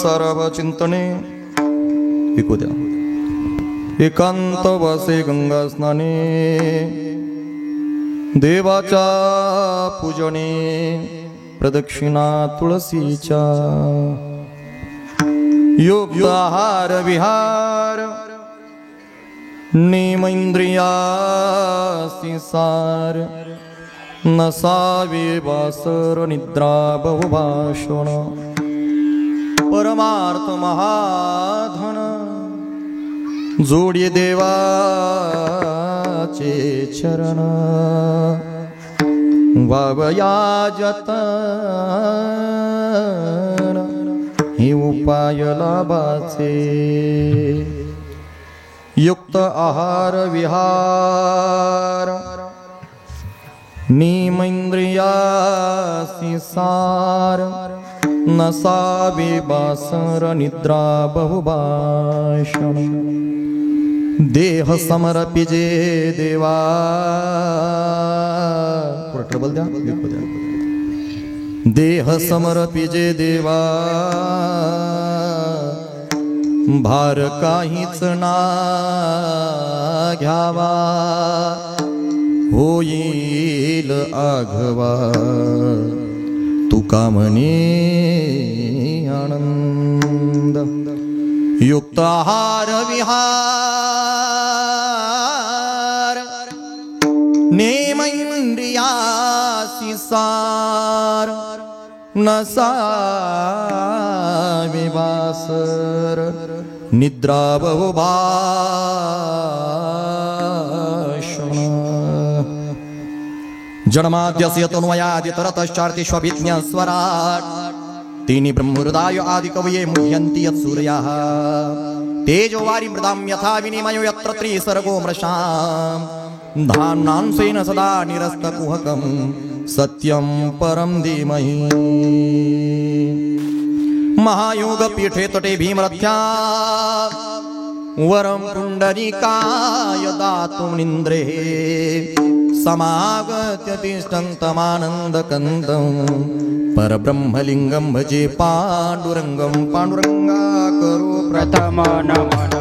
सर्व चिंतने ऐकू द्या. एकांत वासे गंगा स्नाने देवाच्या पूजने प्रदक्षिणा तुळसीच्या योग्य आहार विहार नेमेंद्रियासी सार नसावे वासर निद्रा बहुभाषण परमार्थ महाधन जोडिये देवाचे चरण वावया जतन हे उपाय लाभाचे. युक्त आहार विहार नेमेंद्रियासी सार नसावे वासर निद्रा बहुभाषण देह समर्पिजे देवा. ट्रबल द्या. देह समर्पिजे देवा भार काहीच ना घ्यावा होईल आघवा तुका म्हणे आनंद. युक्त आहार विहार नेमेंद्रियासी सार नसावे वासर निद्रा बहुभाषण जन्माद्यस्य तन्वयादितरतश्चार्तिष्वभिज्ञस्वराट् तेनि ब्रह्महृदाय आदिकवये मुह्यन्ति यत्सूर्याः तेजो वारि मृदां यथा विनिमयो यत्र त्रिसर्गो मृषाम् धाम्नांसेन सदा निरस्तकुहकं सत्यं परं धीमहि. महायोगपीठे तटे भीमरथ्या वरं पुण्डरीकाय दातुमिन्द्रे समागत्य तिष्ठन्तमानन्दकन्दं परब्रह्मलिङ्गं भजे पाण्डुरङ्गं. पाण्डुरङ्गा करो प्रथम नमन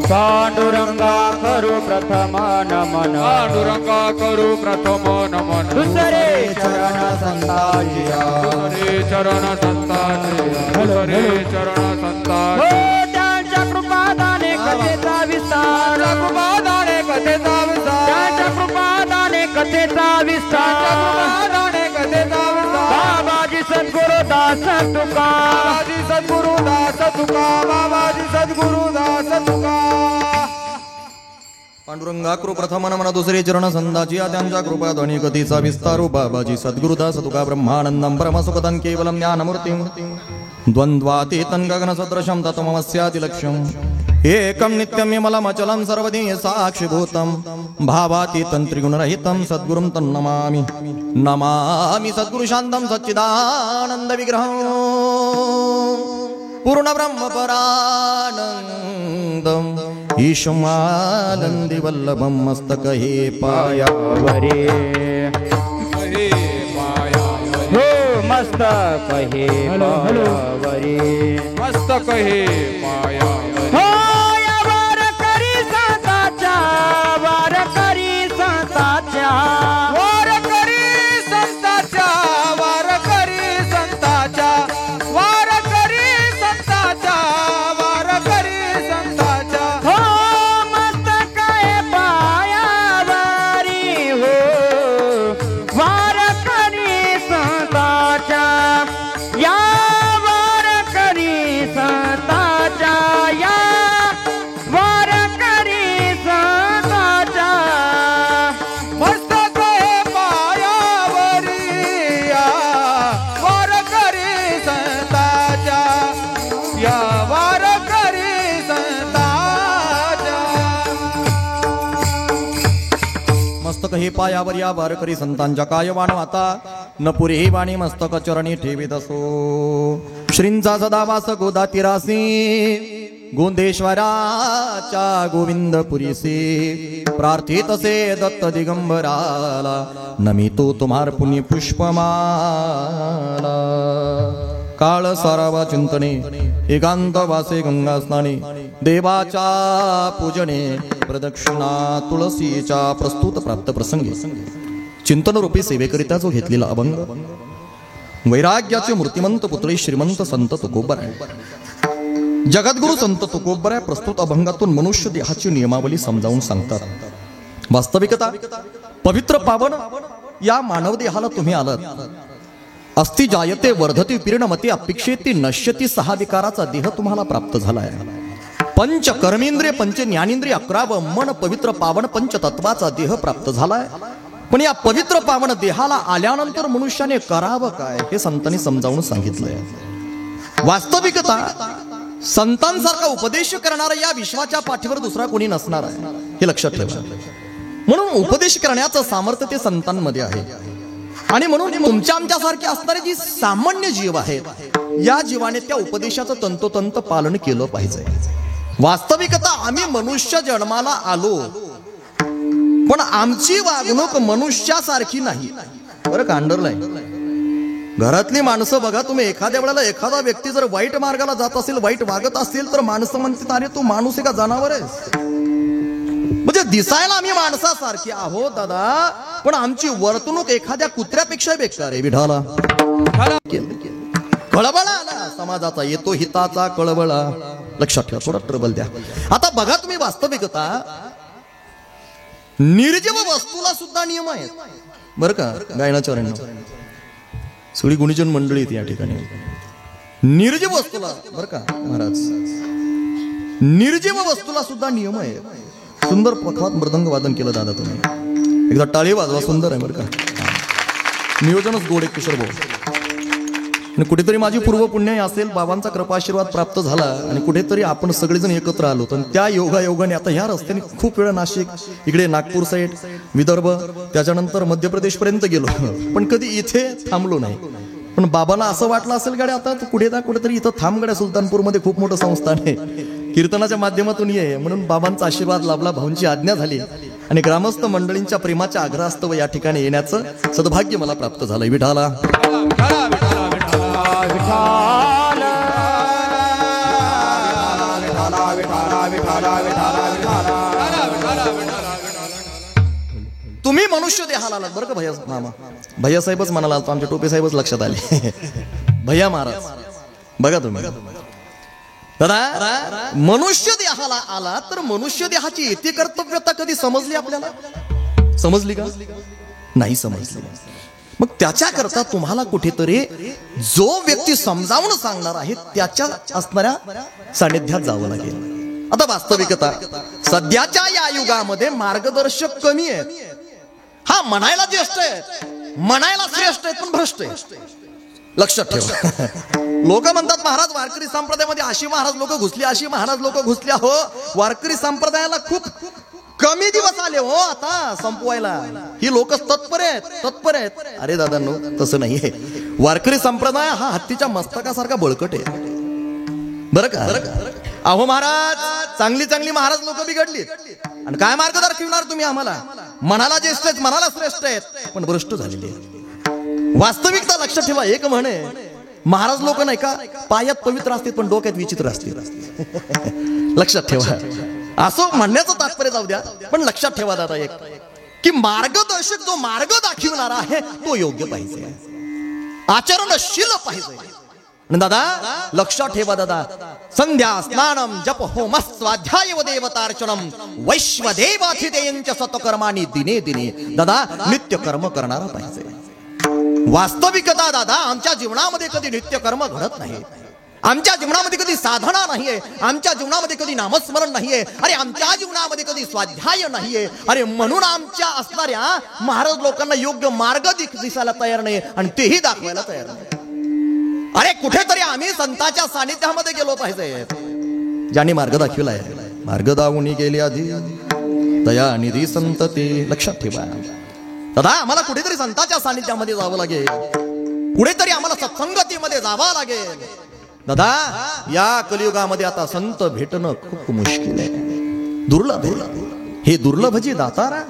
पांडुरंगा करू प्रथम नमन पांडुरंगा करू प्रथम नमन दुसरे चरण संताजिया दुसरे चरण संताजिया दुसरे चरण संताजिया. त्यांच्या कृपादाने कथेचा विस्तार कृपादाने कथेचा विस्तार त्यांच्या कृपादाने कथेचा विस्तार कथेचा विस्तार. बाबाजी सद्गुरु दास तुका बाबाजी सद्गुरु दास तुका बाबाजी सद्गुरु दास तुका. पांडुरंगा कृ प्रथम नमन दुसरे चरण संदाची त्यांच्या कृपाध्वनी कथेचा विस्तारू बाबाजी सद्गुरुदास तुका ब्रह्मानंदं परमसुखदं केवलं ज्ञानमूर्तिं द्वन्द्वातीतं गगनसदृशं तत्त्वमस्यादिलक्ष्यम् एकं नित्यं विमलमचलं सर्वधी साक्षिभूतं भावातीतं त्रिगुणरहितं सद्गुरुं तन्नमामि. नमामि सद्गुरुशान्तं सच्चिदानन्दविग्रहं पूर्णब्रह्मपरानन्दं ईशमानन्दि वल्लभं मस्तकहे पायावरे हो मस्तकहे पायावरे मस्तकहे पाया हो या वार करी संताच्या वार करी संताच्या वार करी संताच्या वार करी संताच्या वार करी संताच्या वार करी संताच्या. हो मस्तकहे पायावरी हो वार करी संताच्या या वार करी संताच्या या वार करी संताच्या. मस्तकहे पायावरी या वार करी संताच्या या वार करी संताच्या. मस्तक हे पायावर या वारकरी संतांच्या कायवाण आता न पुरे ही वाणी मस्तक चरणी ठेवीत असो. श्रींचा सदावास गोदा तिरासी गोंदेश्वराच्या गोविंदपुरीसी प्रार्थित से दत्त दिगंबराला नमितो तुम्हार पुण्य पुष्पमाला. काळ सारावा चिंतने एकांत वासे गंगा स्नाने देवाच्या पूजने प्रदक्षिणा तुळसीच्या प्रस्तुत प्राप्त प्रसंगी चिंतन रूपी सेवेकरिता जो घेतलेला अभंग वैराग्याचे मूर्तिमंत पुतळे श्रीमंत संत तुकोबराय जगद्गुरु संत तुकोबराय प्रस्तुत अभंगातून मनुष्य देहाची नियमावली समजावून सांगतात। वास्तविकता पवित्र पावन या मानव देहाला तुम्ही आलात। अस्ति जायते वर्धती पीर्णमती अपेक्षेती नश्यती 6 विकाराचा देह तुम्हाला प्राप्त झालाय। पंच कर्मेंद्रिय पंच ज्ञानेंद्रिय 11 मन पवित्र पावन पंचतत्वाचा देह प्राप्त झालाय। पण या पवित्र पावन देहाला आल्यानंतर मनुष्याने करावं काय हे संतांनी समजावून सांगितलंय। वास्तविकता संतांसारखा उपदेश करणारा या विश्वाच्या पाठीवर दुसरा कोणी नसणार आहे हे लक्षात ठेवा। म्हणून उपदेश करण्याचं सामर्थ्य ते संतांमध्ये आहे आणि म्हणून तुमच्या आमच्यासारखे असणारे जी सामान्य जीव आहेत या जीवाने त्या उपदेशाचं तंतोतंत पालन केलं पाहिजे। वास्तविकता आम्ही मनुष्य जन्माला आलो पण आमची वागणूक मनुष्यासारखी नाही बरं का। अंडरलाईन घरातली माणसं बघा तुम्ही एखाद्या वेळेला एखादा व्यक्ती जर वाईट मार्गाला जात असेल वाईट वागत असेल तर माणसं म्हणतात अरे तू माणूस आहे का जनावर आहेस। म्हणजे दिसायला आम्ही माणसासारखी आहोत दादा पण आमची वर्तणूक एखाद्या कुत्र्यापेक्षा बेकार आहे। विढाला कळबळा आला समाजाचा येतो हिताचा कळबळा लक्षात ठेवा थोडा ट्रबल द्या। आता बघा तुम्ही वास्तविकता निर्जीव वस्तूला सुद्धा नियम आहेत बरं का। गायनाचार्यांना सगळी गुणीजन मंडळी या ठिकाणी निर्जीव वस्तूला बरं का महाराज निर्जीव वस्तूला सुद्धा नियम आहे। सुंदर पखवात मृदंग वादन केलं दादा तुम्ही एकदा टाळी वाजवा सुंदर आहे बरं का। नियोजनच गोड एक किशोर भाऊ आणि कुठेतरी माझी पूर्व पुण्य असेल बाबांचा कृपाशीर्वाद प्राप्त झाला आणि कुठेतरी आपण सगळेजण एकत्र आलो तर त्या योगायोगाने आता ह्या रस्त्याने खूप वेळा नाशिक इकडे नागपूर साईड विदर्भ त्याच्यानंतर मध्य प्रदेश पर्यंत गेलो पण कधी इथे थांबलो नाही। पण बाबाला असं वाटलं असेल गाड्या आता कुठेतरी इथं थांब गड्या सुलतानपूरमध्ये खूप मोठं संस्थान आहे कीर्तनाच्या माध्यमातून ये म्हणून बाबांचा आशीर्वाद लाभला भाऊंची आज्ञा झाली आणि ग्रामस्थ मंडळींच्या प्रेमाच्या आग्रहास्तव या ठिकाणी येण्याचं सद्भाग्य मला प्राप्त झालंय। विठाला तुम्ही मनुष्य देहाला आलात बरं का भैया मामा भैया साहेबच म्हणाला आमच्या टोपे साहेबच लक्षात आले भैया महाराज बघा तुम्ही दादा मनुष्य देहाला आला तर मनुष्य देहाची इति कर्तव्यता कधी समजली आपल्याला समजली का नाही समजली। मग त्याच्याकरता तुम्हाला कुठेतरी जो व्यक्ती समजावून सांगणार आहे त्याच्या असणाऱ्या सानिध्यात जावं लागेल। आता वास्तविकता सध्याच्या या युगामध्ये मार्गदर्शक कमी आहेत। हा म्हणायला ज्येष्ठ आहे म्हणायला श्रेष्ठ आहेत पण भ्रष्ट आहे लक्षात ठेवा। लोक म्हणतात महाराज वारकरी संप्रदायामध्ये अशी महाराज लोक घुसली अशी महाराज लोक घुसल्या हो वारकरी संप्रदायाला खूप कमी दिवस आले हो आता संपवायला ही लोक तत्पर आहेत। अरे दादांनो तसं नाहीये वारकरी संप्रदाय हा हत्तीच्या मस्तकासारखा बळकट आहे बरं का। अहो महाराज चांगली महाराज लोक बिघडली आणि काय मार्ग दाखवणार तुम्ही आम्हाला मनाला ज्येष्ठ आहेत मनाला श्रेष्ठ आहेत पण भ्रष्ट झालेले आहेत। वास्तविकता लक्षात ठेवा एक म्हणे महाराज लोक नाही का पायात पवित्र असतील पण डोक्यात विचित्र असतील लक्षात ठेवा। असं म्हणण्याचं तात्पर्य जाऊ द्या पण लक्षात ठेवा दादा एक की मार्गदर्शक जो मार्ग दाखवणारा आहे तो योग्य पाहिजे आचरणशील पाहिजे। दादा लक्षात ठेवा दादा संध्या स्नानम जप होम स्वाध्याय व देवतार्चनम वैश्वदेवाधिदेयंच सतकर्मानी दिने दिने दादा नित्य कर्म करणारा पाहिजे। वास्तविकता दादा आमच्या जीवनामध्ये कधी नित्य कर्म घडत नाही आमच्या जीवनामध्ये कधी साधना नाहीये आमच्या जीवनामध्ये कधी नामस्मरण नाहीये अरे आमच्या जीवनामध्ये कधी स्वाध्याय नाहीये अरे म्हणून आमच्या असणाऱ्या महाराज लोकांना योग्य मार्ग दिसायला तयार नाही आणि तेही दाखवायला तयार नाही। अरे कुठेतरी आम्ही संतांच्या सानिध्यामध्ये गेलो पाहिजे ज्यांनी मार्ग दाखविलाय मार्ग दावून गेली आधी दया निधी संत ते लक्षात ठेवा। दादा आम्हाला कुठेतरी संतांच्या सानिध्यामध्ये जावं लागेल कुठेतरी आम्हाला सत्संगतीमध्ये जावं लागेल। दादा या कलियुगामध्ये आता संत भेटणं खूप मुश्किल आहे दुर्लभ हे दुर्लभ जी दातारा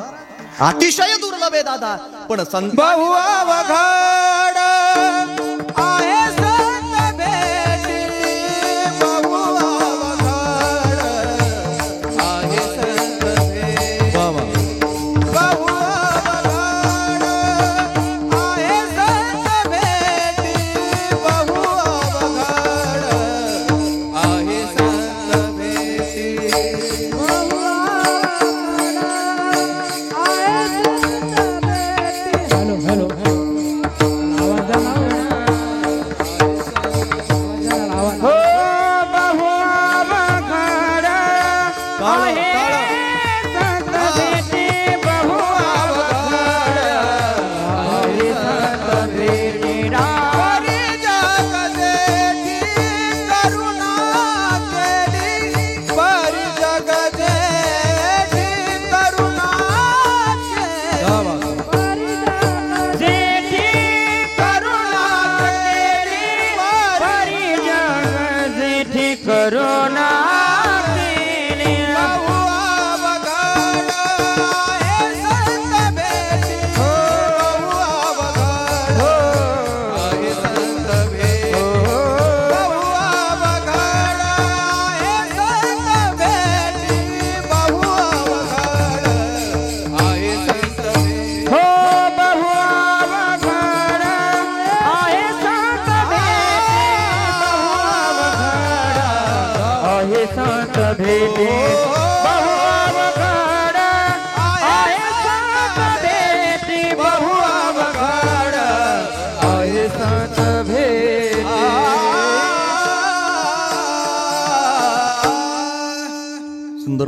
अतिशय दुर्लभ आहे दादा पण संत बहु अवघड आहे संत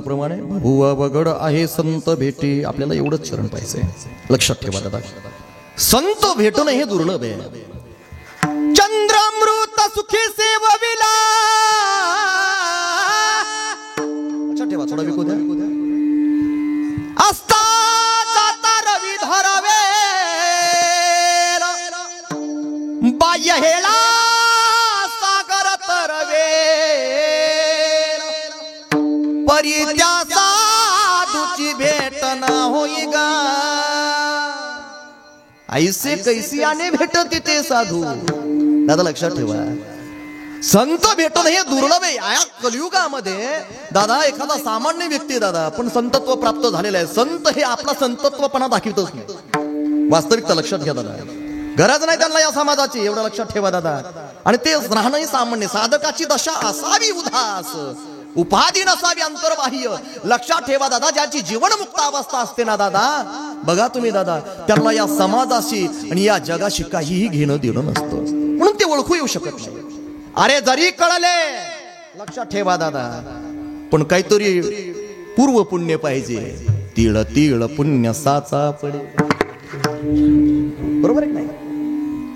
म्हटल्याप्रमाणे भुवा वगड आहे संत भेटी. आपल्याला एवढंच चरण पाहिजे, लक्षात ठेवा दादा. संत भेटणं हे दुर्लभ आहे. चंद्रामृत सुखी सेवविला, लक्षात ठेवा, थोडा विकू द्या. असता जाता रवी धरावे बाह्य हेला सागर तरवे परी त्या साधूची भेट ना होई गा. ऐसे कैसी आने भेटत ते साधू. दादा लक्षात ठेवा, संत भेटणं हे दुर्लभ आहे. या कलियुगामध्ये दादा एखादा सामान्य व्यक्ती दादा पण संतत्व प्राप्त झालेला आहे. संत हे आपला संतत्वपणा दाखवतच नाही. वास्तविकता लक्षात घ्या दादा. गरज नाही त्यांना या समाजाची, एवढं लक्षात ठेवा दादा. आणि ते राहणंही सामान्य. साधकाची दशा असावी उदास, उपाधी नसावी अंतर्बाह्य. लक्षात ठेवा दादा, ज्याची जीवनमुक्त अवस्था असते ना दादा, बघा तुम्ही दादा, त्यांना या समाजाशी आणि या जगाशी काहीही घेणं देणं नसतं. म्हणून ते ओळखू येऊ शकत नाही. अरे जरी कळले, लक्षात ठेवा दादा, पण काहीतरी पूर्व पुण्य पाहिजे. तिळ तिळ पुण्य साचा पडे, बरोबर आहे नाही?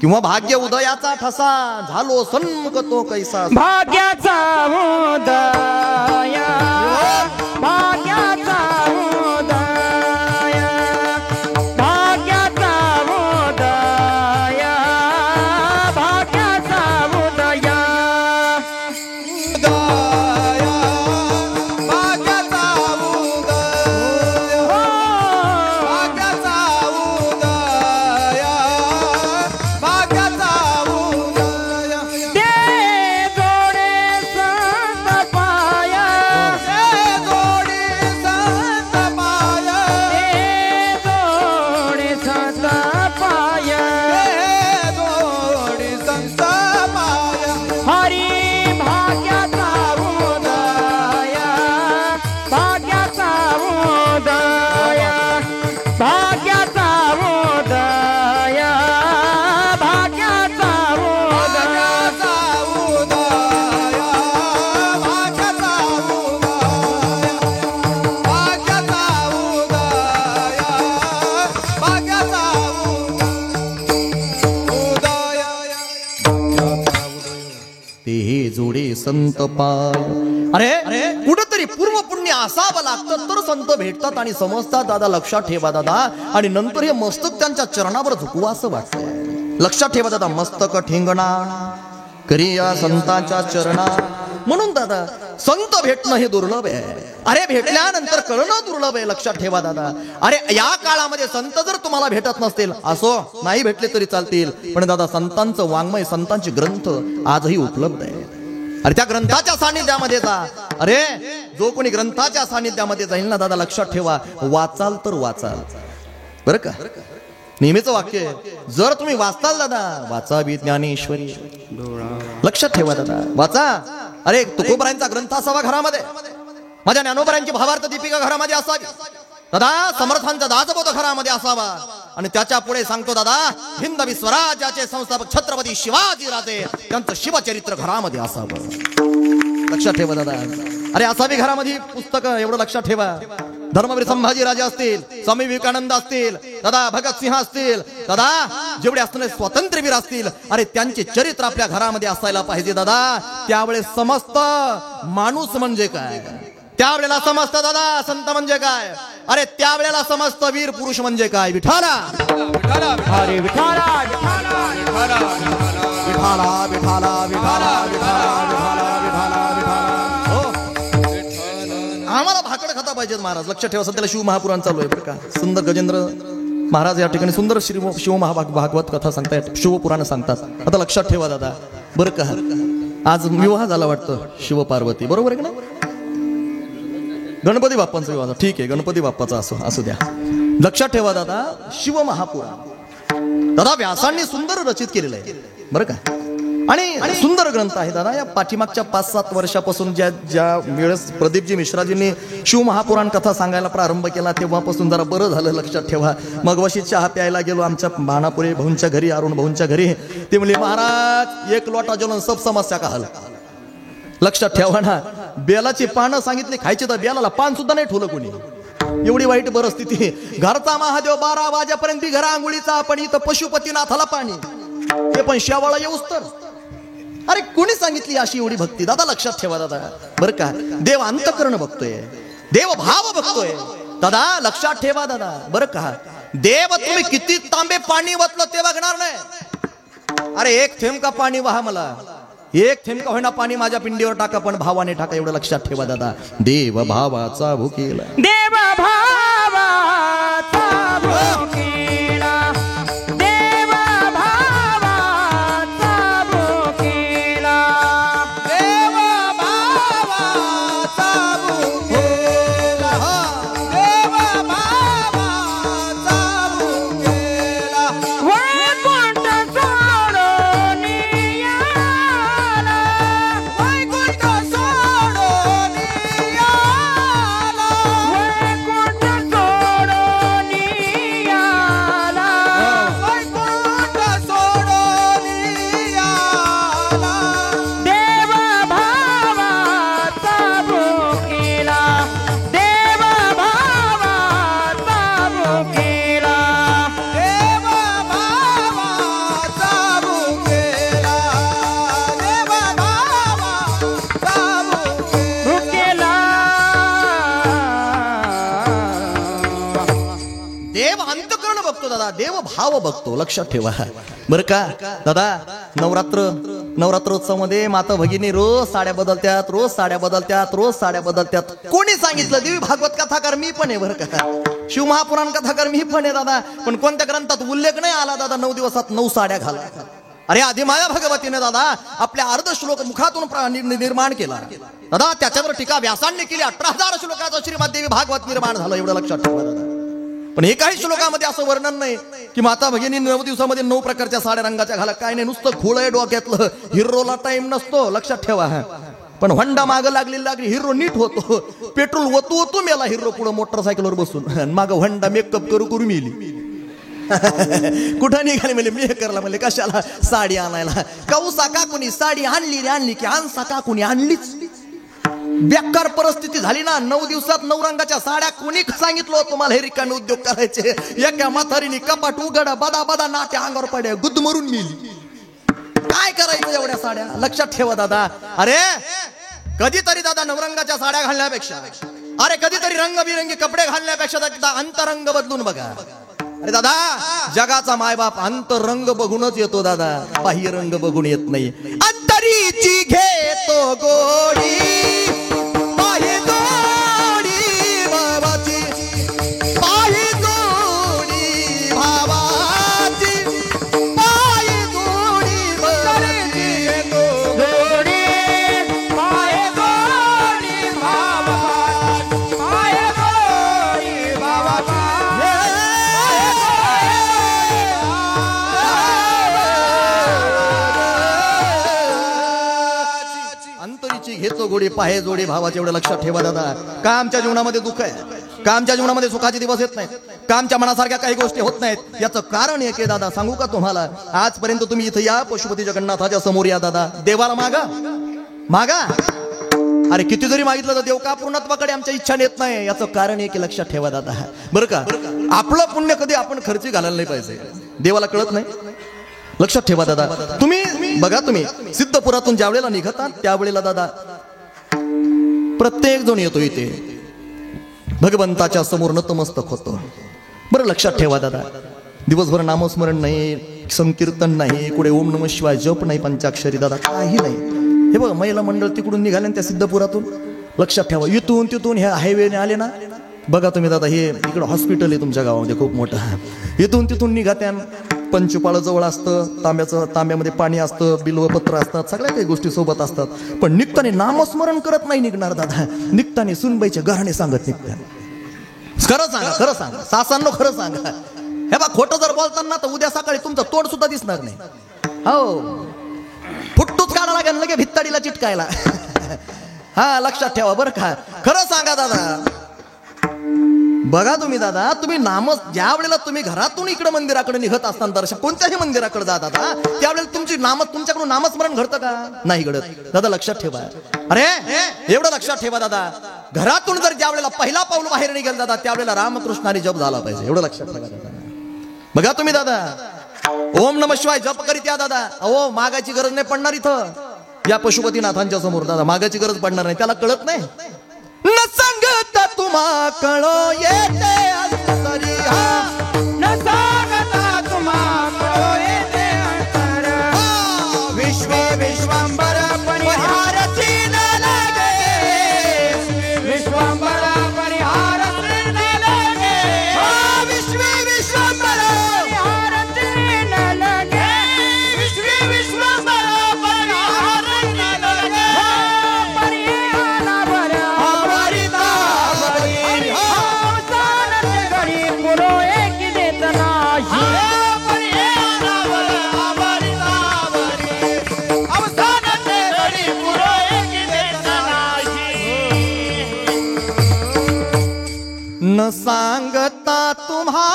किंवा भाग्य उदयाचा ठसा झालो सन्मुख तो कैसा. भाग्याचा उदय, भाग्याचा उदय, भाग्याचा उदय, भाग्याचा उदय. संत पाय. अरे कुठेतरी पूर्व पुण्य असावं लागतं तर संत भेटतात आणि समजतात दादा. लक्षात ठेवा दादा. आणि नंतर हे मस्तक त्यांच्या चरणावर झुकवा असं वाटतं. लक्षात ठेवा दादा, मस्तक ठेंगणा करी या संतांच्या चरणा. म्हणून दादा संत भेटणं हे दुर्लभ आहे. अरे भेटल्यानंतर कळणं दुर्लभ आहे. लक्षात ठेवा दादा. अरे या काळामध्ये संत जर तुम्हाला भेटत नसतील, असो नाही भेटले तरी चालतील, पण दादा संतांचं वाङ्मय, संतांचे ग्रंथ आजही उपलब्ध आहे. अरे त्या ग्रंथाच्या सानिध्यामध्ये जा. अरे जो कोणी ग्रंथाच्या सानिध्यामध्ये जाईल ना दादा, लक्षात ठेवा, वाचाल तर वाचाल, बरं का. नेहमीच वाक्य, जर तुम्ही वाचताल दादा, वाचावी ज्ञानेश्वरी. लक्षात ठेवा दादा, वाचा. अरे तुकोबरायांचा ग्रंथ असावा घरामध्ये, माझ्या ज्ञानोबरायांची भावार्थ दीपिका घरामध्ये असावी दादा, समर्थांचा दासबोध घरामध्ये असावा. आणि त्याच्या पुढे सांगतो दादा, हिंदवी स्वराज्याचे संस्थापक छत्रपती शिवाजी राजे त्यांचं शिवचरित्र घरामध्ये असावं. लक्षात ठेवा दादा. अरे असावी घरामध्ये पुस्तक, एवढं लक्षात ठेवा. धर्मवीर संभाजी राजे असतील, स्वामी विवेकानंद असतील दादा, भगतसिंह असतील दादा, जेवढे असणारे स्वातंत्र्यवीर असतील, अरे त्यांचे चरित्र आपल्या घरामध्ये असायला पाहिजे दादा. त्यावेळेस समस्त माणूस म्हणजे काय, त्यावेळेला समजतं दादा संत म्हणजे काय. अरे त्यावेळेला समजतं वीर पुरुष म्हणजे काय. विठाला हरे विठाला, विठाला विठाला विठाला विठाला विठाला. आम्हाला भाकड खाता पाहिजेत महाराज. लक्षात ठेवा, सध्याला शिव महापुराण चालू आहे बरं का. सुंदर गजेंद्र महाराज या ठिकाणी सुंदर शिव भागवत कथा सांगतायत, शिवपुराण सांगतात. आता लक्षात ठेवा दादा बरं का, आज विवाह झाला वाटतं शिव पार्वती, बरोबर आहे का ना. गणपती बाप्पांचा विवाह, ठीक आहे, गणपती बाप्पाचा असू द्या. लक्षात ठेवा दादा, शिव महापुराण दादा व्यासांनी सुंदर रचित केलेलं आहे बरं का. आणि सुंदर ग्रंथ आहे दादा. या पाठीमागच्या 5-7 वर्षापासून ज्या वेळेस प्रदीपजी मिश्राजींनी शिव महापुराण कथा सांगायला प्रारंभ केला, तेव्हापासून जरा बरं झालं. लक्षात ठेवा, मगवशी चहा प्यायला गेलो आमच्या बाणापुरे भाऊंच्या घरी, अरुण भाऊंच्या घरी. ते म्हणले महाराज एक लोटा जलन सब समस्या का हल. लक्षात ठेवा ना. बेलाची पानं सांगितली खायची तर बेलाला पान सुद्धा नाही ठेवलं कोणी. एवढी वाईट परिस्थिती. घरचा महादेव 12 वाजेपर्यंत बिघरा आंघोळीचा, पण इथं पशुपतीनाथाला पाणी, हे पण शेवाळा येऊस तर. अरे कोणी सांगितली अशी एवढी भक्ती? दादा लक्षात ठेवा दादा बरं का, देव अंतकरण बघतोय, देव भाव बघतोय दादा. लक्षात ठेवा दादा बरं का, देव तुम्ही किती तांबे पाणी वतलं ते बघणार नाही. अरे एक थेंब का पाणी वाहा, मला एक थेंब का होईना पाणी माझ्या पिंडीवर टाका, पण भावाने टाका, एवढं लक्षात ठेवा दादा. देव भावाचा भुकेला, देव भावाचा भुकेला, देव भावाचा भुकेला, देव भावाचा भुकेला, देव भावाचा भुकेला. वैकुंठ सोडून याला, वैकुंठ सोडून याला, वैकुंठ सोडून याला, वैकुंठ सोडून याला. देव भावाचा भुकेला, देव भावाचा भुकेला, देव भावाचा भुकेला, देव भावाचा भुकेला. भुकेला. देव अंतकरण बघतो दादा, देव भाव बघतो. लक्षात ठेवा बरं का दादा. नवरात्रोत्सवामध्ये माता भगिनी रोज साड्या बदलत्यात, रोज साड्या बदलत्यात, रोज साड्या बदलत्यात. कोणी सांगितलं? देवी भागवत कथाकार मी पण आहे बरं का, शिवमहापुराण कथाकार मी पण आहे दादा. पण कोणत्या ग्रंथात उल्लेख नाही आला दादा 9 दिवसात 9 साड्या घाला. अरे आधी माया भगवतीने दादा आपल्या अर्ध श्लोक मुखातून निर्माण केला दादा. त्याच्यावर टीका व्यासांनी केली. 18,000 श्लोकाचं श्रीमद देवी भागवत निर्माण झालं, एवढं लक्षात ठेवा दादा. पण एकाही श्लोकामध्ये असं वर्णन नाही की माता भगिनी 9 दिवसामध्ये 9 प्रकारच्या साड्या रंगाच्या घाला. काय नाही, नुसतं खोळ आहे डोक्यातलं. हिरोला टाइम नसतो, लक्षात ठेवा. पण होंडा मागं लागली हिरो नीट होतो. पेट्रोल ओतू मेला हिरो पुढे मोटरसायकलवर बसून, मागं होंडा मेकअप करू मेली. कुठं निघाले म्हणजे मी करला म्हणजे कशाला साडी आणायला. कौसा का कुणी साडी आणली की आणसा का कुणी आणलीच. बेकार परिस्थिती झाली ना. 9 दिवसात 9 रंगाच्या साड्या. कोणी सांगितलं तुम्हाला हे रिकामे उद्योग करायचे? एका म्हातारीने कपाट उघडा, बदा नाट्या अंगावर पड्या, गुद मरून मिली. काय करायचं एवढ्या साड्या? लक्षात ठेवा दादा. अरे कधीतरी दादा नवरंगाच्या साड्या घालण्यापेक्षा, अरे कधीतरी रंगबिरंगी कपडे घालण्यापेक्षा दादा अंतरंग बदलून बघा. अरे दादा जगाचा मायबाप अंतरंग बघूनच येतो दादा, बाह्य रंग बघून येत नाही. अंतरीची घेतो गोडी, बाह्य गोडी भावाची, बाह्य गोडी भावाची, बाह्य गोडी भावाची. गोडी पाय गोडी भावा, पाय गोडी भावा, अंतरीची घेतो गोडी पाहे जोडी भावाचे, एवढं लक्षात ठेवा दादा. का आमच्या जीवनामध्ये दुःख आहे? का आमच्या जीवनामध्ये सुखाचे दिवस येत नाहीत? का आमच्या मनासारख्या काही गोष्टी होत नाहीत? याचं कारण एक आहे दादा, सांगू का तुम्हाला? आजपर्यंत तुम्ही इथं या पशुपती जगन्नाथाच्या समोर या दादा, देवाला मागा. अरे किती जरी मागितलं तर देव का पूर्णत्वाकडे आमच्या इच्छा नेत नाही? याचं कारण एक लक्षात ठेवा दादा बरं का. आपलं पुण्य कधी आपण खर्ची घालायला नाही पाहिजे, देवाला कळत नाही. लक्षात ठेवा दादा. तुम्ही बघा, तुम्ही सिद्धपुरातून ज्या वेळेला निघतात त्यावेळेला दादा प्रत्येक जण येतो इथे भगवंताच्या समोर नतमस्तक होतो. बरं लक्षात ठेवा दादा, दिवसभर नामस्मरण नाही, संकीर्तन नाही, कुठे ओम नमः शिवाय जप नाही, पंचाक्षरी दादा काही नाही. हे बघा महिला मंडळ तिकडून निघाले त्या सिद्धपुरातून. लक्षात ठेवा, इथून तिथून ह्या हायवेने आले ना. बघा तुम्ही दादा, हे इकडं हॉस्पिटल आहे तुमच्या गावामध्ये खूप मोठं. इथून तिथून निघात्या, पंचपाळ जवळ असतं, तांब्यामध्ये पाणी असतं, बिल्वपत्र असतात, सगळ्या काही गोष्टी सोबत असतात. पण निघताने नामस्मरण करत नाही निघणार दादा. निघताने सुनबाईच्या घराणे सांगत निघतात. खरं सांगा सासांनो, खरं सांगा. हे बा खोटं जर बोलताना तर उद्या सकाळी तुमचं तोंड सुद्धा दिसणार नाही. हो, फुटतूच काढा लागेल लगे भित्ताडीला चिटकायला. हा लक्षात ठेवा बरं का. खरं सांगा दादा. बघा तुम्ही दादा, तुम्ही ज्या वेळेला तुम्ही घरातून इकडे मंदिराकडे निघत असताना, दर्शन कोणत्याही मंदिराकडे जा दादा, त्यावेळेला तुमच्याकडून नामस्मरण घडतं का? नाही घडत दादा. लक्षात ठेवा, अरे एवढं लक्षात ठेवा दादा, घरातून जर ज्या वेळेला पहिला पाऊल बाहेर निघेल दादा, त्यावेळेला रामकृष्णाने जप झाला पाहिजे. एवढं लक्षात ठेवा दादा. बघा तुम्ही दादा, ओम नमः शिवाय जप करीत या दादा. अहो मागायची गरज नाही पडणार इथं या पशुपतीनाथांच्या समोर दादा, मागायची गरज पडणार नाही. त्याला कळत नाही न सांगत तुम्हा कळो येते अंतरी, न सांगता तुम्हा कळो येते अंतर. विश्वे विश्वंबर परिहारची न लागे, विश्वंभर परिहार न लागे. विश्वे विश्वंबर परिहार न लागे. विश्वे विश्वंभर परिहार न लागे. परिहार बर अमरिता बरी. अवसानाचे घडी पुरो एक देत नाही. परिहार बर अमरिता बरी. अवसानाचे घडी पुरो एक देत नाही. न सांगता तुम्हा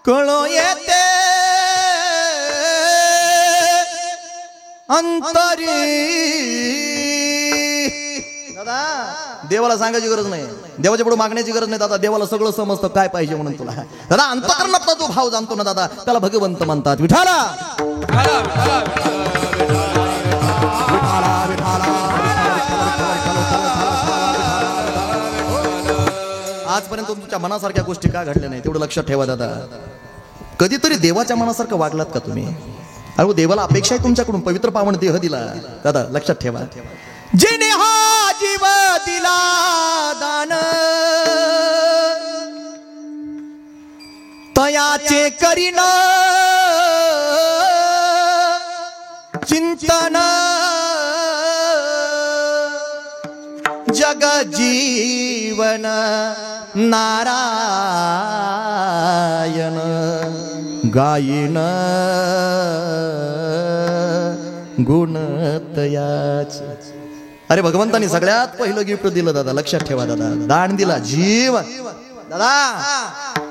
कळो येते अंतरी. दादा देवाला सांगायची गरज नाही, देवाच्या पुढे मागण्याची गरज नाही दादा. देवाला सगळं समजतं काय पाहिजे म्हणून तुला. दादा अंतःकरणातला जो भाव जाणतो ना दादा, त्याला भगवंत म्हणतात. विठाला आजपर्यंत तुमच्या मनासारख्या गोष्टी का घडल्या नाही तेवढं लक्षात ठेवा दादा. कधीतरी देवाच्या मनासारखं वागलात का तुम्ही? अरे देवाला अपेक्षा आहे तुमच्याकडून पवित्र पावन देह दिला दादा. लक्षात ठेवा, जिने हा जीव दिला दान, तयाचे करीन चिंतन, जग जीवन नारायण गायन गुणतयाच. अरे भगवंतानी सगळ्यात पहिलं गिफ्ट दिलं दादा. लक्षात ठेवा दादा, दान दिला जीव दादा.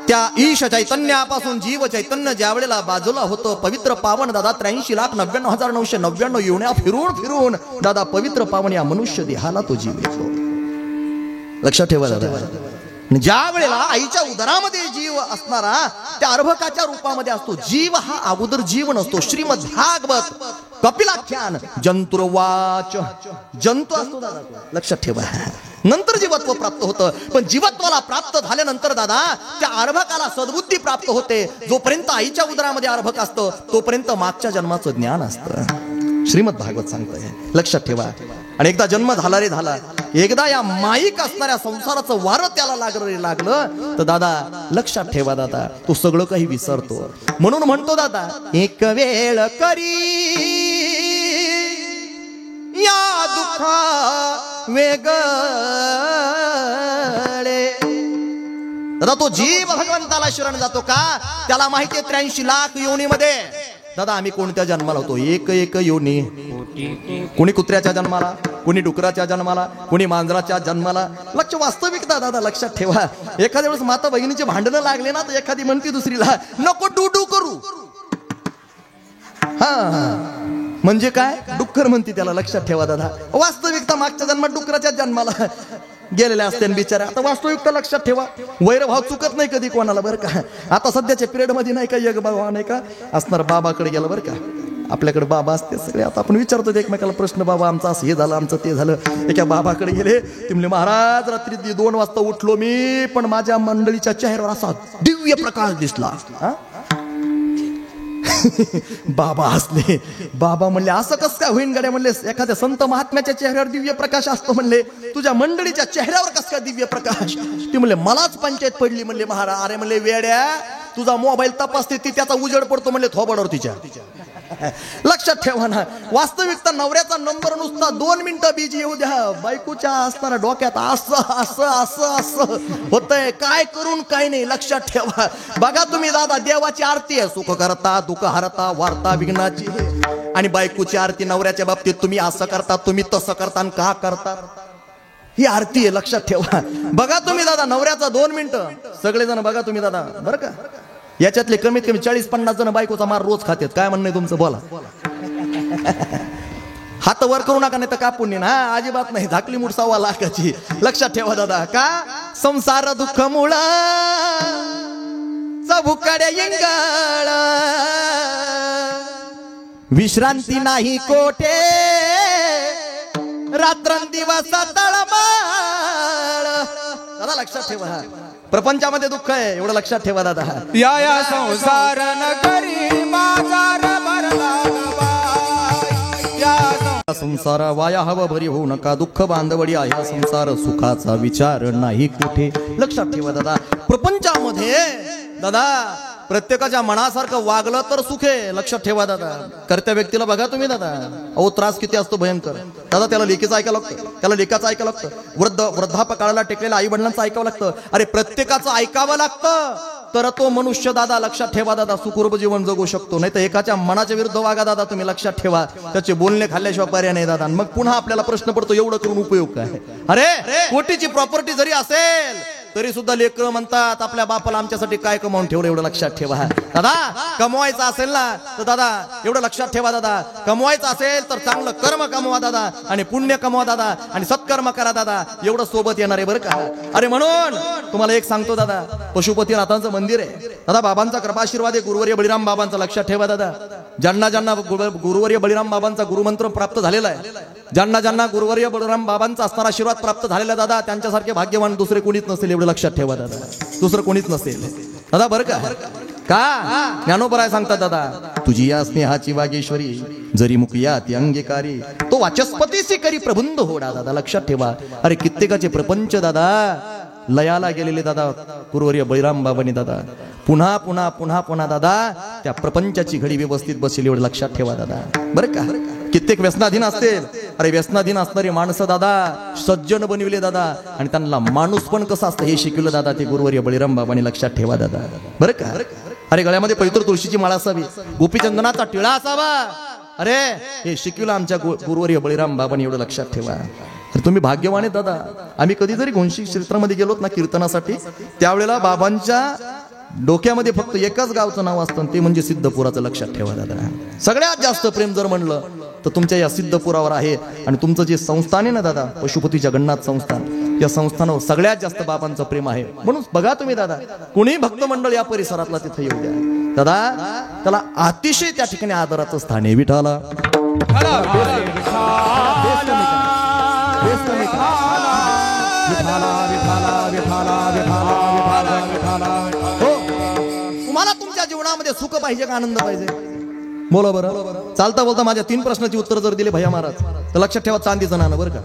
त्या ईश चैतन्यापासून जीव चैतन्य ज्या वेळेला बाजूला होतं पवित्र पावन दादा, 83,99,999 येऊन्या फिरून फिरून दादा पवित्र पावन या मनुष्य देहाला तो जीव येतो. लक्षात ठेवा दादा. ज्या वेळेला आईच्या उदरामध्ये जीव असणारा त्या अर्भकाच्या रूपामध्ये असतो. जीव हा अगोदर जीव नसतो. श्रीमद भागवत कपिलाख्यान जंतुर्वाच जंतू असतो दादा. लक्षात ठेवा, नंतर जीवत्व प्राप्त होतं. पण जीवत्वाला प्राप्त झाल्यानंतर दादा त्या अर्भकाला सद्बुद्धी प्राप्त होते. जोपर्यंत आईच्या उदरामध्ये अर्भक असतं तोपर्यंत मागच्या जन्माचं ज्ञान असतं. श्रीमद भागवत सांगतंय. लक्षात ठेवा. आणि एकदा जन्म झाला रे झाला, एकदा या माईक असणाऱ्या संसाराचं वारं त्याला लागलं तर दादा लक्षात ठेवा दादा, तो सगळं काही विसरतो. म्हणून म्हणतो दादा, एक वेळ करी या दुःखा वेगळे. दादा तो जीव भगवंताला शरण जातो का? त्याला माहिती आहे 83 लाख योनीमध्ये दादा आम्ही कोणत्या जन्माला होतो. एक योनी. कोणी कुत्र्याच्या जन्माला, कोणी डुकराच्या जन्माला, कोणी मांजराच्या जन्माला. लक्ष वास्तविकता दादा लक्षात ठेवा. एखाद्या वेळेस माता बहिणीचे भांडणं लागले ना तर एखादी म्हणते दुसरीला नको डू करू. हा म्हणजे काय? डुक्कर म्हणते त्याला. लक्षात ठेवा दादा, वास्तविकता मागच्या जन्मात डुकराच्या जन्माला गेलेल्या असते बिचारा. आता वास्तविकता लक्षात ठेवा. वैरभाव चुकत नाही कधी कोणाला बरं का. आता सध्याच्या पिरियड मध्ये नाही का यग बाबा नाही का असणार, बाबाकडे गेलं बरं का. आपल्याकडे बाबा असते सगळे. आता आपण विचारतो एकमेकाला प्रश्न, बाबा आमचं असं हे झालं, आमचं ते झालं. एका बाबाकडे गेले, ते म्हणले महाराज रात्री 2 वाजता उठलो मी, पण माझ्या मंडळीच्या चेहऱ्यावर असा दिव्य प्रकाश दिसला. बाबा हसले. बाबा म्हणले असं कसं काय होईन गड्या? म्हणले एखाद्या संत महात्म्याच्या चेहऱ्यावर दिव्य प्रकाश असतो. म्हणले तुझ्या मंडळीच्या चेहऱ्यावर कसं काय दिव्य प्रकाश? ती म्हणले मलाच पंचायत पडली. म्हणले महाराज, अरे म्हणले वेड्या, तुझा मोबाईल तपासते ती त्याचा उजेड पडतो म्हणले थोबाडावर तिच्या. लक्षात ठेवा ना, वास्तविकता नवऱ्याचा नंबर नुसता 2 मिनिटं बिजी येऊ द्या, बायकोच्या असताना डोक्यात असं असं असं असं होतंय, काय करून काय नाही. लक्षात ठेवा. बघा तुम्ही दादा, देवाची आरती आहे, सुख करता दुःख हरता वार्ता विघ्नाची. आणि बायकोची आरती नवऱ्याच्या बाबतीत तुम्ही असं करता, तुम्ही तसं करता, का करता, ही आरती आहे. लक्षात ठेवा. बघा तुम्ही दादा, नवऱ्याचा 2 मिनिटं सगळेजण बघा तुम्ही दादा बरं का. याच्यातले कमीत कमी 40-50 जण बायकोचा मार रोज खातात. काय म्हणणं तुमचं बोला. हात वर करू नका, नाही तर का पुण्य ना, अजिबात नाही. झाकली मूठ 1.25 लाखाची. लक्षात ठेवा दादा. का संसार दुःख मुळ भुकडे इंगळ, विश्रांती नाही कोठे, रात्रंदिवस तळमळ. दादा लक्षात ठेवा, प्रपंचामध्ये दुःख आहे एवढं लक्षात ठेवा दादा. या संसार नगरी बाजार भरला या संसार वाया हवा भरी होऊ नका, दुःख बांधवडी आहे संसार, सुखाचा विचार नाही कुठे. लक्षात ठेवा दादा, प्रपंचामध्ये दादा प्रत्येकाच्या मनासारखं वागलं तर सुख आहे. लक्षात ठेवा दादा. करत्या व्यक्तीला बघा तुम्ही दादा, अहो त्रास किती असतो भयंकर दादा. त्याला लेकीचं ऐकावं लागतं, त्याला लेकाचं ऐकावं लागतं, वृद्धापकाळाला टेकलेल्या आई वडिलांचं ऐकावं लागतं. अरे प्रत्येकाचं ऐकावं लागतं तर तो मनुष्य दादा लक्षात ठेवा दादा सुखरूप जीवन जगू शकतो. नाही तर एकाच्या मनाच्या विरुद्ध वागा दादा तुम्ही. लक्षात ठेवा, त्याचे बोलणे खाल्ल्याशिवाय पर्याय नाही दादा. मग पुन्हा आपल्याला प्रश्न पडतो एवढं करून उपयोग काय. अरे कोटीची प्रॉपर्टी जरी असेल तरी सुद्धा लेकरं म्हणतात आपल्या बापाला आमच्यासाठी काय कमावून ठेवलं. एवढं लक्षात ठेवा दादा. कमवायचं असेल ना तर दादा एवढं लक्षात ठेवा दादा, कमवायचं असेल तर चांगलं कर्म कमवा दादा, आणि पुण्य कमवा दादा, आणि सत्कर्म करा दादा. एवढं सोबत येणार आहे बरं का. अरे म्हणून तुम्हाला एक सांगतो दादा, पशुपतीनाथांचं मंदिर आहे दादा, बाबांचा कृपाशीर्वाद आहे, गुरुवर्य बळीराम बाबांचा. लक्षात ठेवा दादा, ज्यांना ज्यांना गुरुवर्य बळीराम बाबांचा गुरुमंत्र प्राप्त झालेला आहे, ज्यांना ज्यांना गुरुवर्य बळीराम बाबांचा असणारा आशीर्वाद प्राप्त झालेला दादा, त्यांच्यासारखे भाग्यवान दुसरे कोणीच नसेल. एवढं लक्षात ठेवा दादा, दुसरं कोणीच नसेल दादा बरं का. का ज्ञानोबराय सांगतात दादा, तुझी या स्नेहाची वागेश्वरी जरी मुकिया ती अंगीकारी, तो वाचस्पतीसी करी प्रबंध होडा. दादा लक्षात ठेवा. अरे कित्येकाचे प्रपंच दादा लयाला गेलेले दादा गुरुवर्य बळीराम बाबांनी दादा पुन्हा पुन्हा पुन्हा पुन्हा दादा त्या प्रपंचाची घडी व्यवस्थित बसली. एवढं लक्षात ठेवा दादा बरं का. कित्येक व्यसनाधीन असतील, अरे व्यसनाधीन असणारी माणसं दादा सज्जन बनविले दादा, आणि त्यांना माणूस पण कसं असतं हे शिकवलं दादा ते गुरुवर्य बळीराम बाबांनी. लक्षात ठेवा दादा बरं का. अरे गळ्यामध्ये पवित्र तुळशीची माळा असावी, गोपीचंदनाचा टिळा असावा. अरे हे शिकवलं आमच्या गुरुवर्य बळीराम बाबांनी. एवढं लक्षात ठेवा. तर तुम्ही भाग्यवान आहे दादा. आम्ही कधी जरी घोंशी क्षेत्रामध्ये गेलोत ना कीर्तनासाठी, त्यावेळेला बाबांच्या डोक्यामध्ये फक्त एकच गावचं नाव असतं, ते म्हणजे सिद्धपुराचं. लक्षात ठेवा दादा. सगळ्यात जास्त प्रेम जर म्हणलं तर तुमच्या या सिद्धपुरावर आहे. आणि तुमचं जे संस्थान आहे ना दादा, पशुपती जगन्नाथ संस्थान, या संस्थानावर सगळ्यात जास्त बाबांचं प्रेम आहे. म्हणून बघा तुम्ही दादा, कोणी भक्त मंडळ या परिसरातला तिथे येऊ द्या दादा, त्याला अतिशय त्या ठिकाणी आदराचं स्थान आहे. विठाला तुम्हाला तुमच्या जीवनामध्ये सुख पाहिजे का आनंद पाहिजे? बोला बरं. चालता बोलता माझ्या 3 प्रश्नाची उत्तर जर दिले भैया महाराज तर लक्षात ठेवा चांदीचं नाणं बरं का.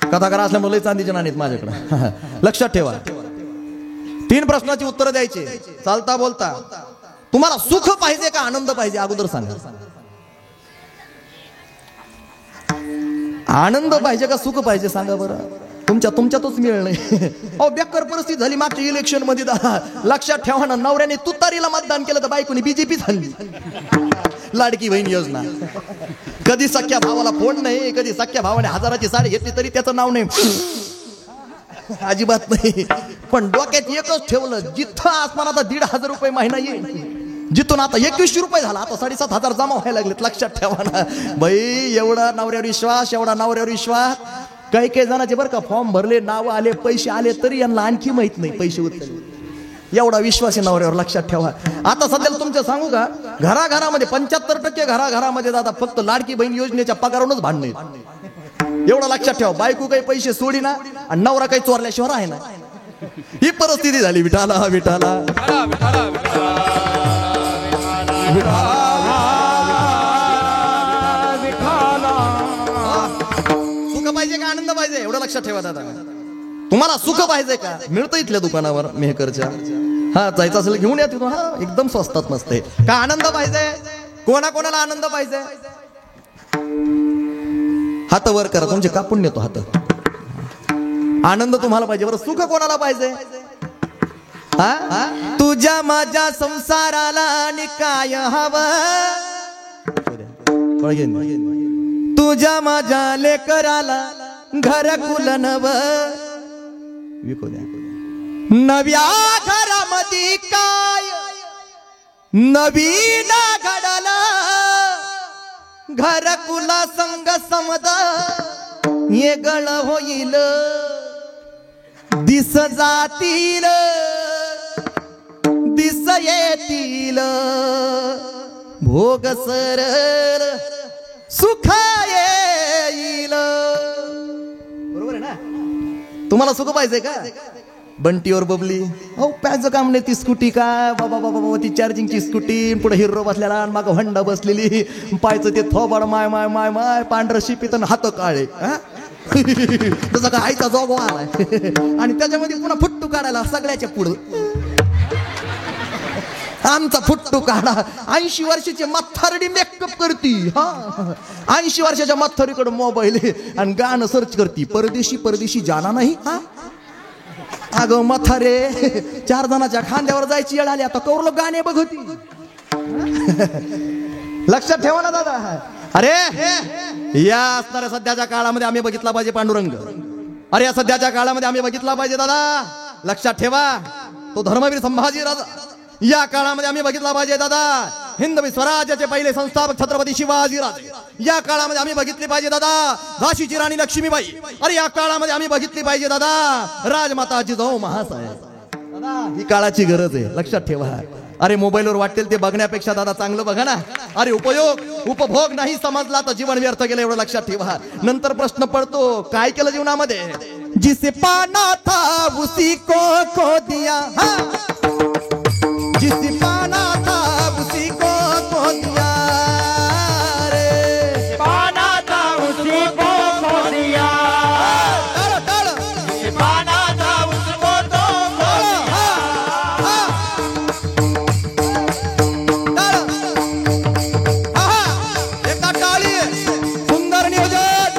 कथाकार असल्यामुळे चांदीचे नाणे आहेत माझ्याकडे. लक्षात ठेवा 3 प्रश्नाची उत्तर द्यायचे चालता बोलता. तुम्हाला सुख पाहिजे का आनंद पाहिजे अगोदर सांगा. आनंद पाहिजे का सुख पाहिजे सांगा बरं. तुमच्यातच मिळ नाही. अहो बेकार परिस्थिती झाली मागच्या इलेक्शन मध्ये. लक्षात ठेवा ना, नवऱ्याने तुतारीला मतदान केलं तर बायकोनी बीजेपी झाली. लाडकी बहीण योजना. कधी सख्या भावाला फोन नाही, कधी सख्या भावाने 1000ची साडी घेतली तरी त्याचं नाव नाही, अजिबात नाही. पण डोक्यात एकच ठेवलं, जिथं आसमानाचा 1,500 रुपये महिना येईल, जिथून आता 2100 रुपये झाला, आता 7,500 जमा व्हायला लागलेत. लक्षात ठेवा ना बाई. एवढा नवऱ्यावर विश्वास, एवढा नवऱ्यावर विश्वास. काही काही जणांचे बरं का फॉर्म भरले, नाव आले, पैसे आले, तरी यांना आणखी माहित नाही पैसे उचलले. एवढा विश्वास आहे नवऱ्यावर. लक्षात ठेवा. आता सध्याला तुमचं सांगू का, घराघरामध्ये 75% घराघरामध्ये दादा फक्त लाडकी बहीण योजनेच्या पगारावरूनच भांडणे. एवढं लक्षात ठेवा. बायको काही पैसे सोडी ना, आणि नवरा काही चोरल्याशिवाय आहे ना. ही परिस्थिती झाली. विठाला विठाला सुख पाहिजे का आनंद पाहिजे एवढं लक्षात ठेवा दादा. तुम्हाला सुख पाहिजे का? मिळतं इथल्या दुकानावर मेहकरच्या. हा जायचं असेल घेऊन या तिथून. हा एकदम स्वस्तात मस्त का. आनंद पाहिजे? कोणाकोणाला आनंद पाहिजे? हात वर करा, तुमचे कापून नेतो हात. आनंद तुम्हाला पाहिजे बरं. सुख कोणाला पाहिजे? तुझ्या माझ्या संसाराला काय हवं? तुझ्या माझ्या लेकराला घरकुल नवं विकू द्या. नव्या घरामध्ये काय नवीन घडला, घरकुला संग समद येगळ होईल दिस जातील दिस येतील भोग सरळ सुख येईल. बरोबर आहे ना? तुम्हाला सुख पाहिजे का? बंटीवर बबली अहो प्यायचं काम नाही. ती स्कूटी काय बाबा बाबा बाबा ती चार्जिंगची स्कूटी पुढे हिरो बसलेला आणि मागं हंडा बसलेली पायचं ते थोबाड माय माय माय माय पांढरं शिपीत आणि हात काळे तसं का आईचा जोग आलाय आणि त्याच्यामध्ये पुन्हा फुट्टू काढायला सगळ्याच्या पुढं आमचा फुट्टू काढा. 80 वर्षाची मथारडी मेकअप करती. हा 80 वर्षाच्या मथारीकडे मोबाईल आणि गाणं सर्च करती. परदेशी परदेशी जाना नाही. हा अगं मथारे 4 जणांच्या खांद्यावर जायची येळ आली. आता कौरलो गाणे बघती. लक्षात ठेवा ना दादा. अरे या असणाऱ्या सध्याच्या काळामध्ये आम्ही बघितला पाहिजे पांडुरंग. अरे या सध्याच्या काळामध्ये आम्ही बघितला पाहिजे दादा. लक्षात ठेवा तो धर्मवीर संभाजी राजा. या काळामध्ये आम्ही बघितला पाहिजे दादा हिंदवी स्वराज्याचे पहिले संस्थापक छत्रपती शिवाजी राजे. या काळामध्ये आम्ही बघितली पाहिजे दादा झाशीची राणी लक्ष्मीबाई. अरे या काळामध्ये आम्ही बघितली पाहिजे दादा राजमाता जिजाऊ महासाहेब. दादा ही काळाची गरज आहे. लक्षात ठेवा. अरे मोबाईलवर वाटेल ते बघण्यापेक्षा दादा चांगलं बघा ना. अरे उपभोग नाही समजला तर जीवन व्यर्थ गेलं एवढं लक्षात ठेवा. नंतर प्रश्न पडतो काय केलं जीवनामध्ये. जिसे पाना था उसी को दिया. जिसे पाना था उसी को दिया रे. पाना था उसी को दिया. जिसे पाना था उसको तो दिया. एका टाळी. सुंदर नियोजन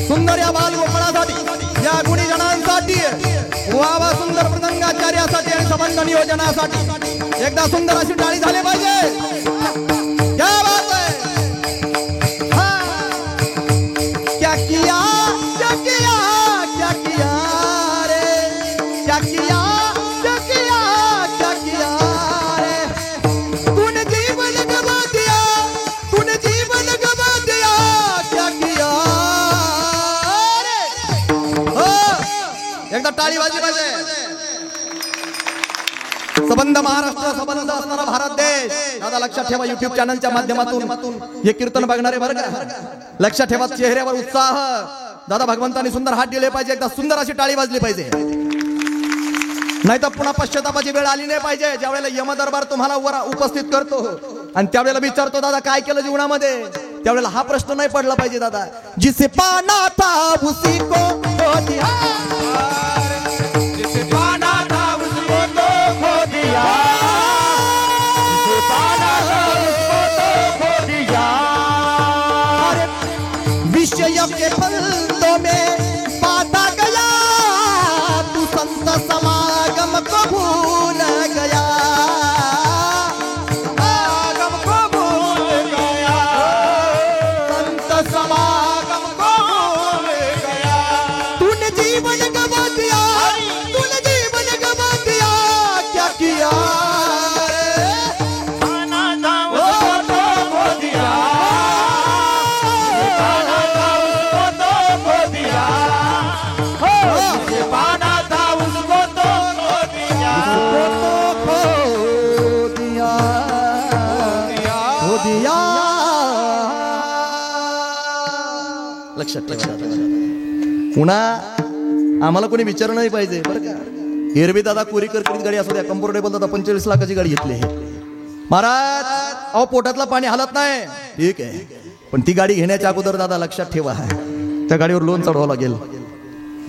सुंदर या बालगोपणासाठी या गुणीजनांसाठी वा सुंदर मृदंगाचार्यासाठी आणि संबंध नियोजनासाठी एकदा सुंदर अशी टाळी झाली पाहिजे. क्या बात है. क्या किया क्या किया क्या किया रे. क्या किया क्या किया क्या किया रे. तूने जीवन गवा दिया तूने जीवन गवा दिया. क्या किया रे. हो एकदा टाळी वाजली पाहिजे. संबंध महाराष्ट्र संबंध असणारा भारत देश. दादा लक्षात ठेवा युट्यूब चॅनलच्या माध्यमातून हे कीर्तन बघणारे बरं का. लक्षात ठेवा चेहऱ्यावर उत्साह. दादा भगवंतांनी सुंदर हात दिले पाहिजे. एकदा सुंदर अशी टाळी वाजली पाहिजे. नाही तर पुन्हा पश्चातापाची वेळ आली नाही पाहिजे. ज्या वेळेला यमदरबार तुम्हाला वर उपस्थित करतो आणि त्यावेळेला विचारतो दादा काय केलं जीवनामध्ये. त्यावेळेला हा प्रश्न नाही पडला पाहिजे दादा. जिसे पाना था उसी को दिया. जिसे पाना था उसको तो दिया. जिसे पाना था उसको तो दिया. विषय के फंदों में बांधा गया तू संत समागम को भूल गया. समागम को भूल गया. संत समागम को भूल गया. तूने जीवन गवा दिया तूने जीवन गवा दिया. क्या किया पाना था उसको तो दिया. पाना था उसको तो दिया. जिसे पाना था उसको तो दिया. हो दिया. लक्षात ठेवा. पुन्हा आम्हाला कोणी विचार नाही पाहिजे बरं का. एरवी दादा कोरी करकरीत गाडी असू द्या. कम्फर्टेबल दादा 45 लाखाची गाडी घेतली आहे महाराज. अहो पोटातलं पाणी हलत नाही ठीक आहे. पण ती गाडी घेण्याच्या अगोदर दादा लक्षात ठेवा त्या गाडीवर लोन चढवावं लागेल.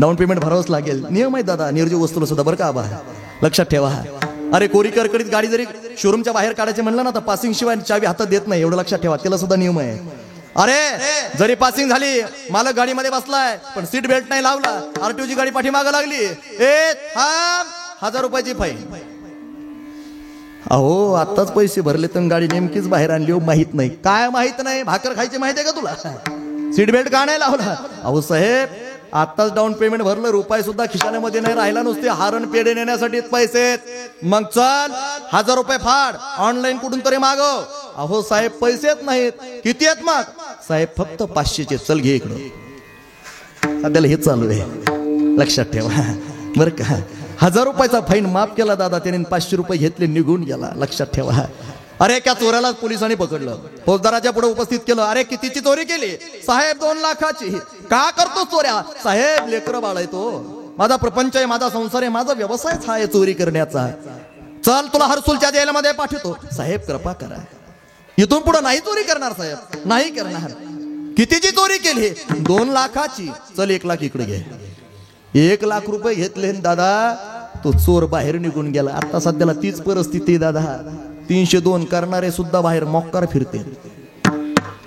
डाऊन पेमेंट भरावंच लागेल. नियम आहेत दादा निर्जीव वस्तूला सुद्धा बरं का आबा. लक्षात ठेवा. अरे कोरी करकरीत गाडी जरी शोरूमच्या बाहेर काढायची म्हणलं ना तर पासिंग शिवाय चावी हातात देत नाही एवढं लक्षात ठेवा. त्याला सुद्धा नियम आहे. अरे जरी पासिंग झाली मालक गाडीमध्ये बसलाय पण सीट बेल्ट नाही लावला. आरटीओची गाडी पाठीमागं लागली. ए थांब 1000 रुपयाची फाईन. अहो आत्ताच पैसे भरले तर गाडी नेमकीच बाहेर आणली. माहित नाही काय माहित नाही. भाकर खायची माहिती आहे का तुला. सीट बेल्ट का नाही लावला. अहो साहेब आताच डाऊन पेमेंट भरलं. रुपये सुद्धा खिशाण्यामध्ये नाही राहिला. नुसते हारण पेढे नेण्यासाठी पैसे. मग चल 1000 रुपये फाड ऑनलाईन कुठून तरी मागव. अहो साहेब पैसेच नाहीत. किती आहेत मग? साहेब फक्त 500चे. चल घे इकडं. सध्याला हे चालू आहे, लक्षात ठेवा बरं का. 1000 रुपयाचा फाईन माफ केला दादा त्याने, 500 रुपये घेतले, निघून गेला. लक्षात ठेवा. अरे त्या चोराला पोलिसांनी पकडलं, फौजदाराच्या पुढे उपस्थित केलं. अरे कितीची चोरी केली? साहेब 2 लाखाची. का करतो चोऱ्या? साहेब लेकरं बाळ आहे तो, माझा प्रपंच आहे, माझा संसार आहे, माझा व्यवसायच हा आहे चोरी करण्याचा. चल तुला हर्सुलच्या जेलमध्ये पाठवतो. साहेब कृपा करा, इथून पुढे नाही चोरी करणार साहेब, नाही करणार. कितीची चोरी केली? 2 लाखाची. चल 1 लाख इकडे घे. 1 लाख रुपये घेतले दादा, तो चोर बाहेर निघून गेला. आता सध्याला तीच परिस्थिती दादा. 302 करणारे सुद्धा बाहेर मोक्कार फिरते.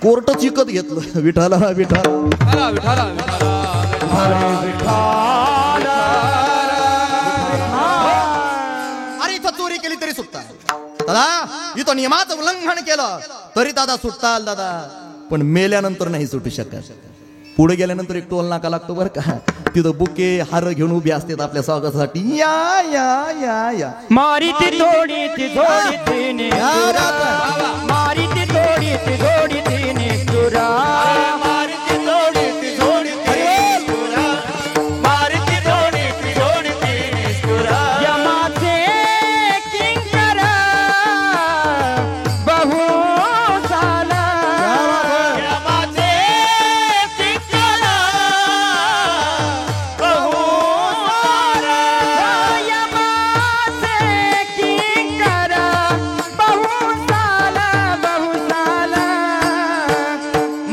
कोर्टच विकत घेतलं. विठाला विठाला अरे इथं चोरी केली तरी सुटतात दादा, इथं नियमाचं उल्लंघन केलं तरी दादा सुटताल दादा, पण मेल्यानंतर नाही सुटू शकत. पुढे गेल्यानंतर एक टोल नाका लागतो बरं का. तिथं बुके हार घेऊन उभी असतात आपल्या स्वागतासाठी. या या या या मारी ती थोडी ती थोडी तिने मारी ती थोडी ती थोडी तिने तुरा मारी ती थोडी ती थोडी तिने मारी ती थोडी ती थोडी तिने तुरा यमाचे किंकर बहु साला यमाचे किंकर बहु साला यमाचे किंकर बहु साला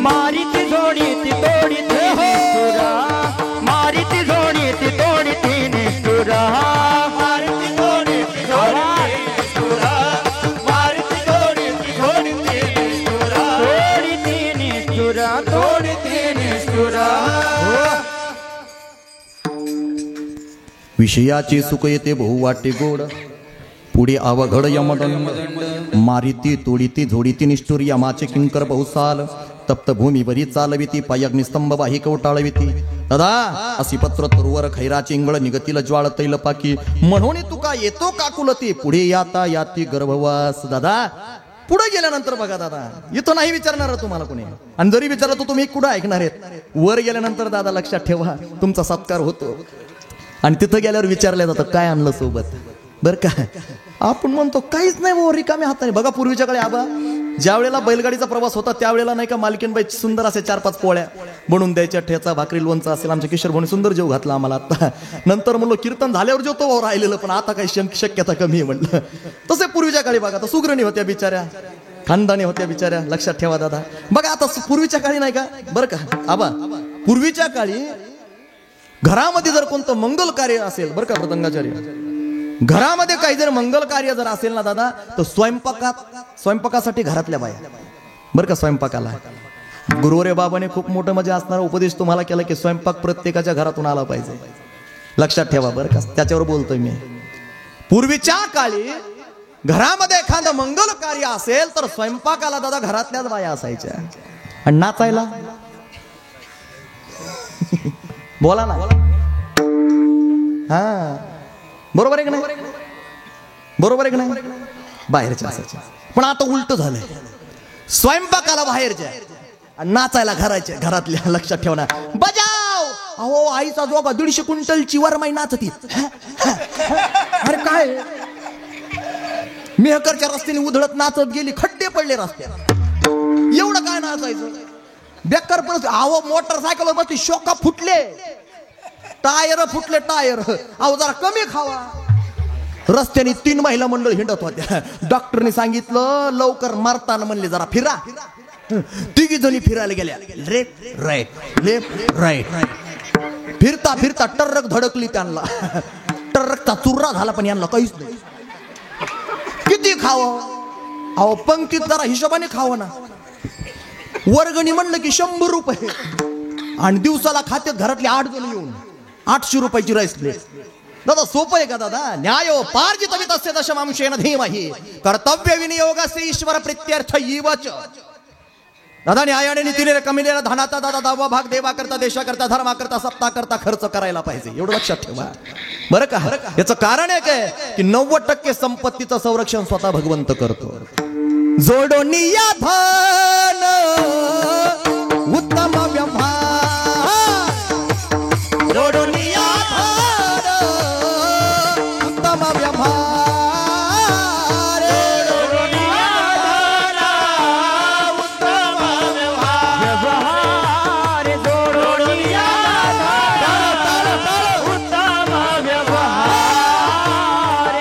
मारी ती थोडी ती थोडी तिने तुरा मारी ती थोडी ती थोडी तिने तुरा मारी ती थोडी ती थोडी तुरा मारी ती थोडी ती थोडी तिने तुरा थोडी तिने तुरा थोडी तिने तुरा. विषयाचे सुख येते बहु वाटे गोड, पुढे अवघड यमदंड. मारिती तोडीती झोडीती निष्ठुर यमाचे किंकर बहुसाल. तप्त भूमीवरी चालविती पायग्निस्तंभ वाही कवटाळविती. दादा असी पत्र तरुवर खैराची इंगळ निगतील ज्वाळ तैल पाकी. म्हणून तुका येतो काकुलती पुढे याता याती गर्भवास. दादा पुढे गेल्यानंतर बघा दादा, इथं नाही विचारणार तुम्हाला कोणी, आणि जरी विचारलं तर तुम्ही कुठं ऐकणार आहेत. वर गेल्यानंतर दादा लक्षात ठेवा तुमचा सत्कार होतो, आणि तिथं गेल्यावर विचारलं जातं काय आणलं सोबत. बरं का आपण म्हणतो काहीच नाही बाबा, रिकाम्या हाताने. बघा पूर्वीच्या काळी आबा ज्या वेळेला बैलगाडीचा प्रवास होता त्यावेळेला नाही का मालकीनबाई सुंदर असे 4-5 पोळ्या बनवून द्यायच्या, ठेचा भाकरी लोणचा असेल. आमच्या किशोर भाऊनी सुंदर जेव घातला आम्हाला. आता नंतर म्हणलो कीर्तन झाल्यावर जेवतो भाऊ राहिलेलं, पण आता काही शक्यता कमी आहे म्हणलं. तसे पूर्वीच्या काळी बघा, आता सुगरणी होत्या बिचाऱ्या, खानदानी होत्या बिचाऱ्या. लक्षात ठेवा दादा. बघा आता पूर्वीच्या काळी नाही का, बरं का आबा, पूर्वीच्या काळी घरामध्ये जर कोणतं मंगल कार्य असेल, बरं का मृदंगाचार्य, घरामध्ये काही जर मंगल कार्य जर असेल ना दादा, तर स्वयंपाकासाठी घरातल्या बाया, बरं का, स्वयंपाकाला गुरुवरे बाबाने खूप मोठं मजा असणारा उपदेश तुम्हाला केला की स्वयंपाक प्रत्येकाच्या घरातून आला पाहिजे. लक्षात ठेवा बरं का, त्याच्यावर बोलतोय मी. पूर्वीच्या काळी घरामध्ये एखादं मंगल कार्य असेल तर स्वयंपाकाला दादा घरातल्याच बाया असायच्या. आणि नाचायला बोला ना, हा बरोबर आहे की नाही, बरोबर आहे की नाही, बाहेरच्या असायच्या. पण आता उलट झालंय, स्वयंपाकाला बाहेरच्या आणि नाचायला घरातल्या. लक्षात ठेवणार. बजाव. अहो आईचा जोगा 150 क्विंटलची वरमाई नाचती. अरे काय मेहकरच्या रस्त्याने उधळत नाचत गेली, खड्डे पडले रस्त्यात, एवढं काय नाचायचं बेकार परत. अहो मोटरसायकल बसली, शोका फुटले, टायर फुटले, टायर. अहो जरा कमी खावा. रस्त्याने 3 महिला मंडळ हिंडत होत्या. डॉक्टरने सांगितलं लवकर मरताना म्हणले जरा फिरा. 3 जणी फिरायला गेल्या, लेफ्ट राईट लेफ्ट राईट. फिरता फिरता टर्रक धडकली त्यांना. टर्रकचा चुर्रा झाला, पण यांना काहीच नाही. किती खावं? अहो पंक्तीत जरा हिशोबाने खावं ना. वर्गणी म्हणलं की 100 रुपये, आणि दिवसाला खात्यात घरातले 8 जण येऊन 800 रुपयाची राईस प्लेट. दादा सोपं आहे का दादा? न्यायो पार्जित वितस्य दशमांशेन धीमहि कर्तव्य विनियोगस्य ईश्वर प्रीत्यर्थ येवच. दादा न्यायाने नीतीने कमिलेला धनाचा दादा 10वा भाग देवा करता, देशा करता, धर्मा करता, सत्ता करता खर्च करायला पाहिजे. एवढं लक्षात ठेवा बरं का. याचं कारण आहे काय की 90% संपत्तीचं संरक्षण स्वतः भगवंत करतो. जोडोनिया धन उत्तम व्यवहार जोडोनिया धन उत्तम व्यवहार व्यवहार जोडोनिया उत्तम व्यवहार जोडोनिया धन उत्तम व्यवहार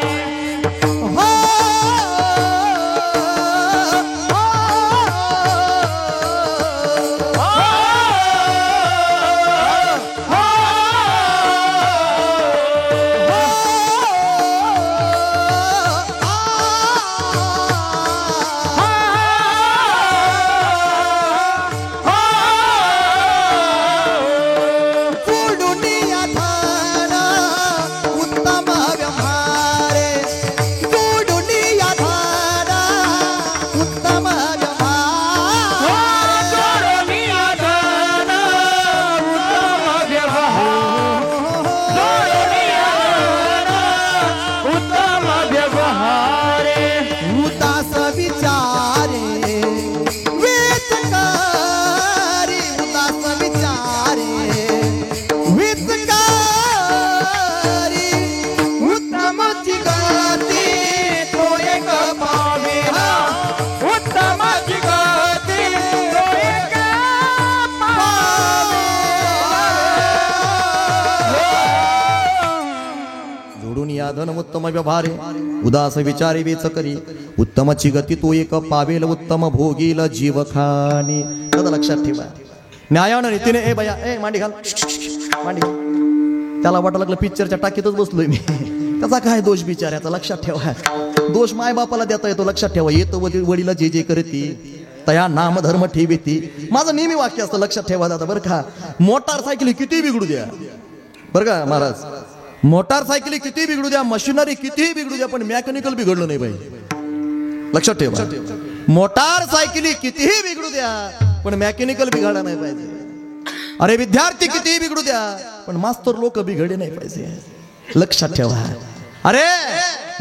जोडोनिया धन उत्तम व्यवहार जोडोनिया धन उत्तम व्यवहार जोडोनिया धन उत्तम व्यवहार उदास विचारे वेचकारी उदास विचारे वेचकारी उत्तम गती तो एक पावे उत्तम जगती तो एक जोडून या धन उत्तम व्यवहारे उदास विचारे वेच करी उत्तमची गती तो एक पावेल उत्तम भोगील जीव खाणी दादा लक्षात ठेवा न्यायानं रीतीने ए बया ए मांडी घाल मांडी घाल. त्याला वाटलं लागलं पिक्चरच्या टाकीतच बसलोय मी त्याचा काय दोष बिचाऱ्याचा लक्षात ठेवा दोष माय बापाला देता येतो लक्षात ठेवा येतो वडीला जे जे करती तया नाम धर्म ठेवीती माझं नेहमी वाक्य असतं लक्षात ठेवा दादा बरं का मोटारसायकली किती बिघडू द्या बरं का महाराज मोटारसायकली किती बिघडू द्या मशिनरी कितीही बिघडू द्या पण मेकॅनिकल बिघडलं नाही पाहिजे लक्षात ठेवा मोटारसायकली कितीही बिघडू द्या पण मेकॅनिकल बिघडलं नाही पाहिजे अरे विद्यार्थी कितीही बिघडू द्या पण मास्तर लोक बिघडले नाही पाहिजे लक्षात ठेवा अरे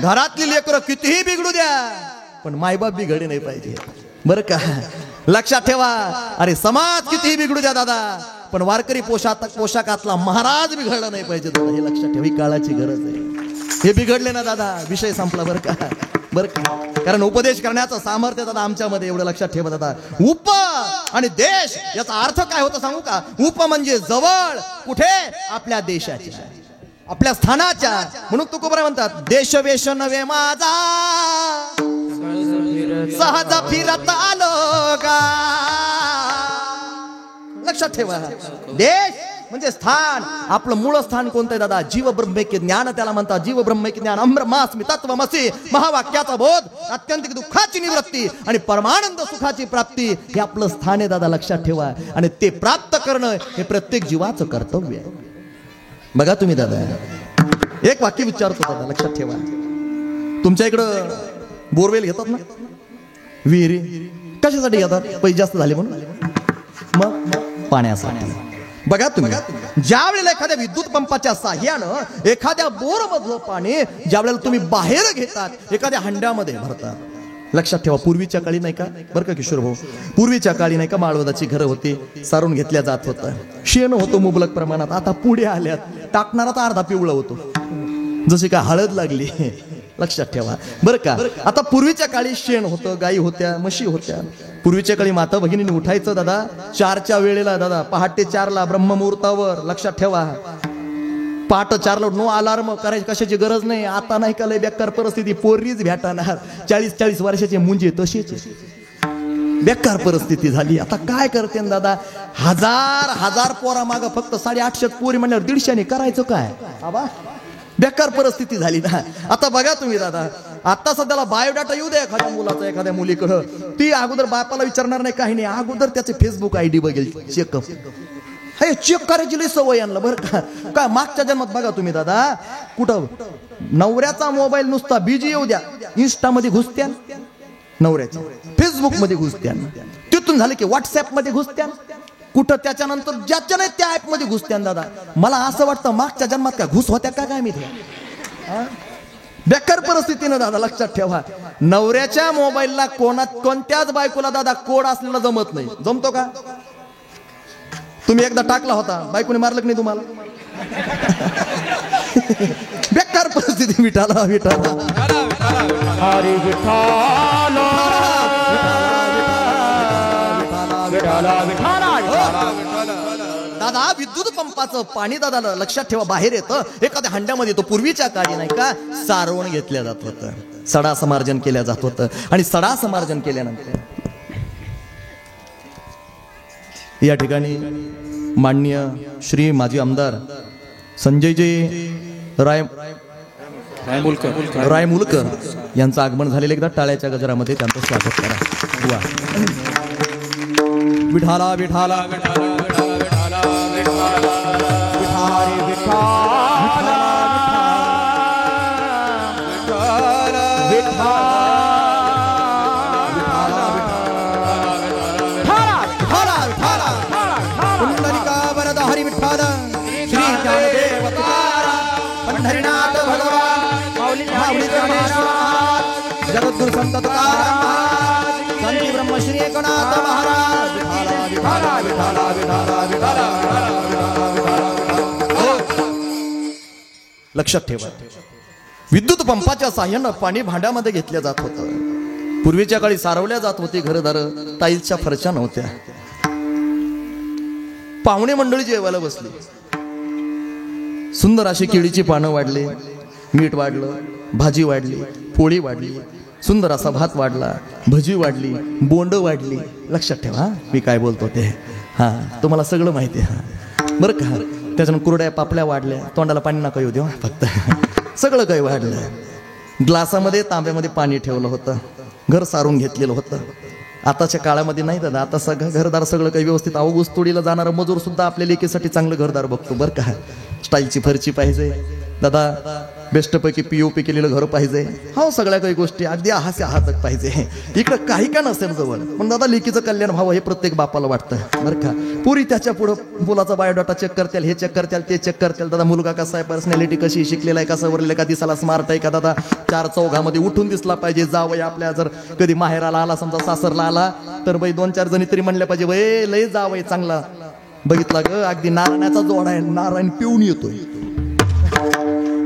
घरातली लेकरं कितीही बिघडू द्या पण मायबाप बिघडले नाही पाहिजे बरं का लक्षात ठेवा अरे समाज कितीही बिघडू द्या दादा पण वारकरी पोशाखातला महाराज बिघडला नाही पाहिजे दादा हे लक्षात ठेवा ही काळाची गरज आहे हे बिघडले ना दादा विषय संपला बरं का कारण उपदेश करण्याचं सामर्थ्य दादा आमच्यामध्ये एवढं लक्षात ठेवा दादा उप आणि देश याचा अर्थ काय होतं सांगू का उप म्हणजे जवळ कुठे आपल्या देशाच्या आपल्या स्थानाच्या म्हणून तुकोबरा म्हणतात देश वेश नव्हे माझा सहज फिरत आलो गा लक्षात ठेवा देश म्हणजे स्थान आपलं मूळ स्थान कोणतं आहे दादा जीव ब्रह्मैक्य ज्ञान त्याला म्हणतात जीव ब्रह्मैक्य ज्ञान अम्रमास्मि तत्वमसि महावाक्याचा बोध अत्यंतिक दुःखाची निवृत्ती आणि परमानंद सुखाची प्राप्ती हे आपलं स्थान आहे दादा लक्षात ठेवा आणि ते प्राप्त करणं हे प्रत्येक जीवाचं कर्तव्य आहे बघा तुम्ही दादा एक वाक्य विचारतो दादा लक्षात ठेवा तुमच्या इकडं बोरवेल घेतात ना विहिरी कशासाठी घेतात पैसे जास्त झाले म्हणून मग पाण्यासाठी बघा तुम्ही ज्या वेळेला एखाद्या विद्युत पंपाच्या साह्यानं एखाद्या बोर मधलं पाणी ज्या वेळेला तुम्ही बाहेर घेतात एखाद्या हंड्यामध्ये भरतात लक्षात ठेवा पूर्वीच्या काळी नाही का बरं का किशोर भाऊ पूर्वीच्या काळी नाही का माळवदाची घरं होती सारून घेतल्या जात होतं शेण होतं मुबलक प्रमाणात आता पुढे आल्यात टाकणारा तर अर्धा पिवळा होतो जशी काय हळद लागली लक्षात ठेवा बरं का आता पूर्वीच्या काळी शेण होतं गायी होत्या म्हशी होत्या पूर्वीच्या काळी माता भगिनीने उठायचं दादा 4च्या वेळेला दादा पहाटे 4ला ब्रह्ममुहूर्तावर लक्षात ठेवा पहाटे 4ला नो अलार्म करायची कशाची गरज नाही आता नाही का लय बेकार परिस्थिती पोरीच भेटणार 40-40 वर्षाचे मुंजे तशीच बेकार परिस्थिती झाली आता काय करते दादा हजार पोरा माग फक्त 850 पोरी म्हणल्यावर 150 करायचं काय आबा बेकार परिस्थिती झाली ना आता बघा तुम्ही दादा आता सध्याला बायोडाटा येऊ द्या एखाद्या मुलाचा एखाद्या मुलीकडं ती अगोदर बापाला विचारणार नाही काही नाही अगोदर त्याचे फेसबुक ID बघेल चेकअप हे चेक करायची लई सवय आणला बरं का काय मागच्या जन्मात बघा तुम्ही दादा कुठं नवऱ्याचा मोबाईल नुसता बिजी येऊ द्या इंस्टा मध्ये घुसत्या नवऱ्याच्या फेसबुक मध्ये घुसत्या तिथून झालं की व्हॉट्सअप मध्ये घुसत्या कुठं त्याच्यानंतर ज्याच्या नाही त्या ऍप मध्ये घुसत्या दादा मला असं वाटतं मागच्या जन्मात काय घुस होत्या काय मी बेकार परिस्थितीनं दादा लक्षात ठेवा नवऱ्याच्या मोबाईलला कोणत्याच बायकोला दादा कोड असलेला जमत नाही. जमतो का? तुम्ही एकदा टाकला होता, बायकोने मारलं की नाही तुम्हाला? बेकार परिस्थिती. विठाला विठाला हरी विठाला विठाला विठाला. दादा विद्युत पंपाचं पाणी दादा लक्षात ठेवा बाहेर येतं, एखाद्या हंड्यामध्ये येतो. पूर्वीच्या काळी नाही का सारवण घेतल्या जात होतं, सडा समार्जन केल्या जात होतं. आणि सडा समार्जन केल्यानंतर या ठिकाणी माननीय श्री माजी आमदार संजयजी रायमुलकर यांचं आगमन झालेलं. एकदा टाळ्याच्या गजरामध्ये त्यांचं स्वागत करा. वा. विठाला विठाला जगद्गुरु संत तुकाराम महाराज, संत ब्रह्मश्री एकनाथ महाराज. लक्षात ठेवा, विद्युत पंपाच्या साह्यानं पाणी भांड्यामध्ये घेतलं जात होतं. पूर्वीच्या काळी सारवल्या जात होती घरदार, टाईल्सच्या फरच्या नव्हत्या. पाहुणे मंडळी जेवायला बसली. सुंदर अशी केळीची पानं वाढली, मीठ वाढलं, भाजी वाढली, पोळी वाढली, सुंदर असा भात वाढला, भजी वाढली, बोंड वाढली. लक्षात ठेवा मी काय बोलतो ते. हा तुम्हाला सगळं माहिती आहे. बरं का? त्याच्यानं कुरड्या पापड्या वाढल्या, तोंडाला पाणी नका येऊ देऊ फक्त. सगळं काही वाढलं. ग्लासामध्ये तांब्यामध्ये पाणी ठेवलं होतं, घर सारून घेतलेलं होतं. आताच्या काळामध्ये नाही दादा, आता सगळं घरदार सगळं काही व्यवस्थित. ऊस तोडीला जाणारा मजूर सुद्धा आपल्या लेकीसाठी चांगलं घरदार बघतो. बरं का? स्टाईलची फरची पाहिजे दादा, बेस्टपैकी पीओपी केलेलं घर पाहिजे. हो सगळ्या काही गोष्टी अगदी हास्य हातक पाहिजे. इकडं काही का नसेल जवळ, पण दादा लेकीचं कल्याण व्हावं हे प्रत्येक बापाला वाटतं. बरं का? पुरी त्याच्या पुढं मुलाचा बायोडाटा चेक करतील, हे चेक करतील, ते चेक करतील. दादा मुलगा कसा आहे, पर्सनॅलिटी कशी, शिकलेला आहे का, सवरलेला का, दिसाला स्मार्ट आहे का, दादा चार चौघामध्ये उठून दिसला पाहिजे. जावई आपल्या जर कधी माहेराला आला, समजा सासरला आला, तर बाई 2-4 जणी तरी म्हणल्या पाहिजे, वय लय जावई चांगला बघितला ग, अगदी नारायणाचा जोड आहे, नारायण पिऊन येतोय.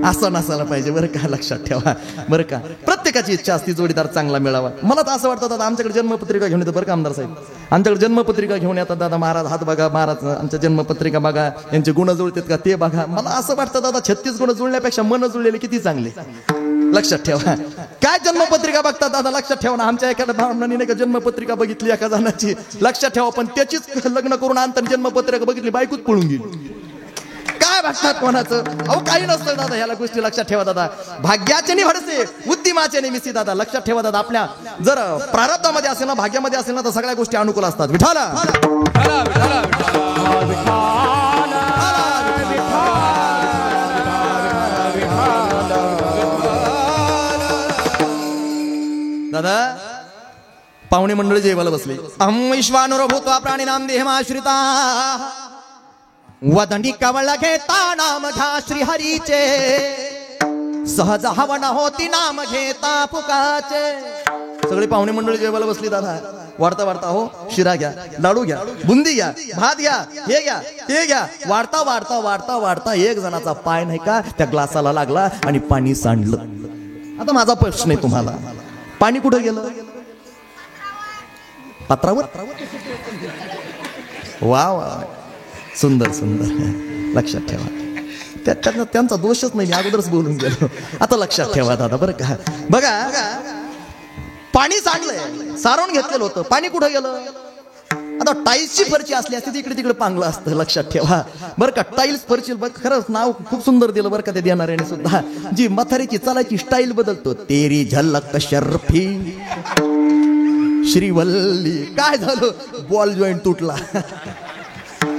असं नसायला पाहिजे. बरं का? लक्षात ठेवा. बरं का? प्रत्येकाची इच्छा असते जोडीदार चांगला मिळावा. मला तर असं वाटतं दादा आमच्याकडे जन्मपत्रिका घेऊन येतं. बरं का आमदार साहेब, आमच्याकडे जन्मपत्रिका घेऊन येतात. दादा महाराज हात बघा, महाराज आमच्या जन्मपत्रिका बघा, यांचे गुण जुळतात का ते बघा. मला असं वाटतं दादा 36 गुण जुळण्यापेक्षा मन जुळलेले किती चांगले. लक्षात ठेवा. काय जन्मपत्रिका बघतात दादा? लक्षात ठेवा ना, आमच्या एखाद्या भावनाने नाही का जन्मपत्रिका बघितली एका जणाची, लक्षात ठेवा, पण त्याचीच लग्न करून आणताना जन्मपत्रिका बघितली, बायकोच पळून गेली. काय भागतात कोणाचं? अहो काही नसतं दादा, ह्याला गोष्टी लक्षात ठेवा दादा. भाग्याचे नि भडसे, उद्दिमाचे निमित्ती दादा. लक्षात ठेवा दादा, आपल्या जर प्रारब्धामध्ये असेल ना, भाग्यामध्ये असेल ना, तर सगळ्या गोष्टी अनुकूल असतात. विठाला दादा पाहुणे मंडळी जेवायला बसले. विश्वानुर भूत्वा प्राणिनाम देहमाश्रिता वदंडी कवळ घेता नाम घ्या श्रीहरीचे, सहज हवन होती नाम घेता पुकाचे. सगळे पाहुणे मंडळी जेवायला बसली दादा. वाढता वाढता हो शिरा घ्या, लाडू घ्या, बुंदी घ्या, भात घ्या, हे घ्या, ते घ्या. वाढता वाढता वाढता वाढता एक जणाचा पाय नाही का त्या ग्लासाला लागला आणि पाणी सांडलं. आता माझा प्रश्न आहे तुम्हाला, पाणी कुठं गेलं? पात्रावर. वा वा, सुंदर सुंदर. लक्षात ठेवा, त्यांचा दोषच नाही, मी अगोदरच बोलून गेलो. आता लक्षात ठेवा दादा. बरं का? बघा पाणी सांडलंय, सारवून घेतलेलं होतं, पाणी कुठं गेलं? आता टाईल्सची फरची असली असते तिकडे तिकडे पांगलं असतं. लक्षात ठेवा. बरं का? टाईल्स फरची. बघ खरंच नाव खूप सुंदर दिलं बरं का ते देणाऱ्याने सुद्धा. जी म्हातारीची चालायची स्टाईल बदलतो, तेरी झलक शर्फी श्रीवल्ली. काय झालं? बॉल जॉईंट तुटला.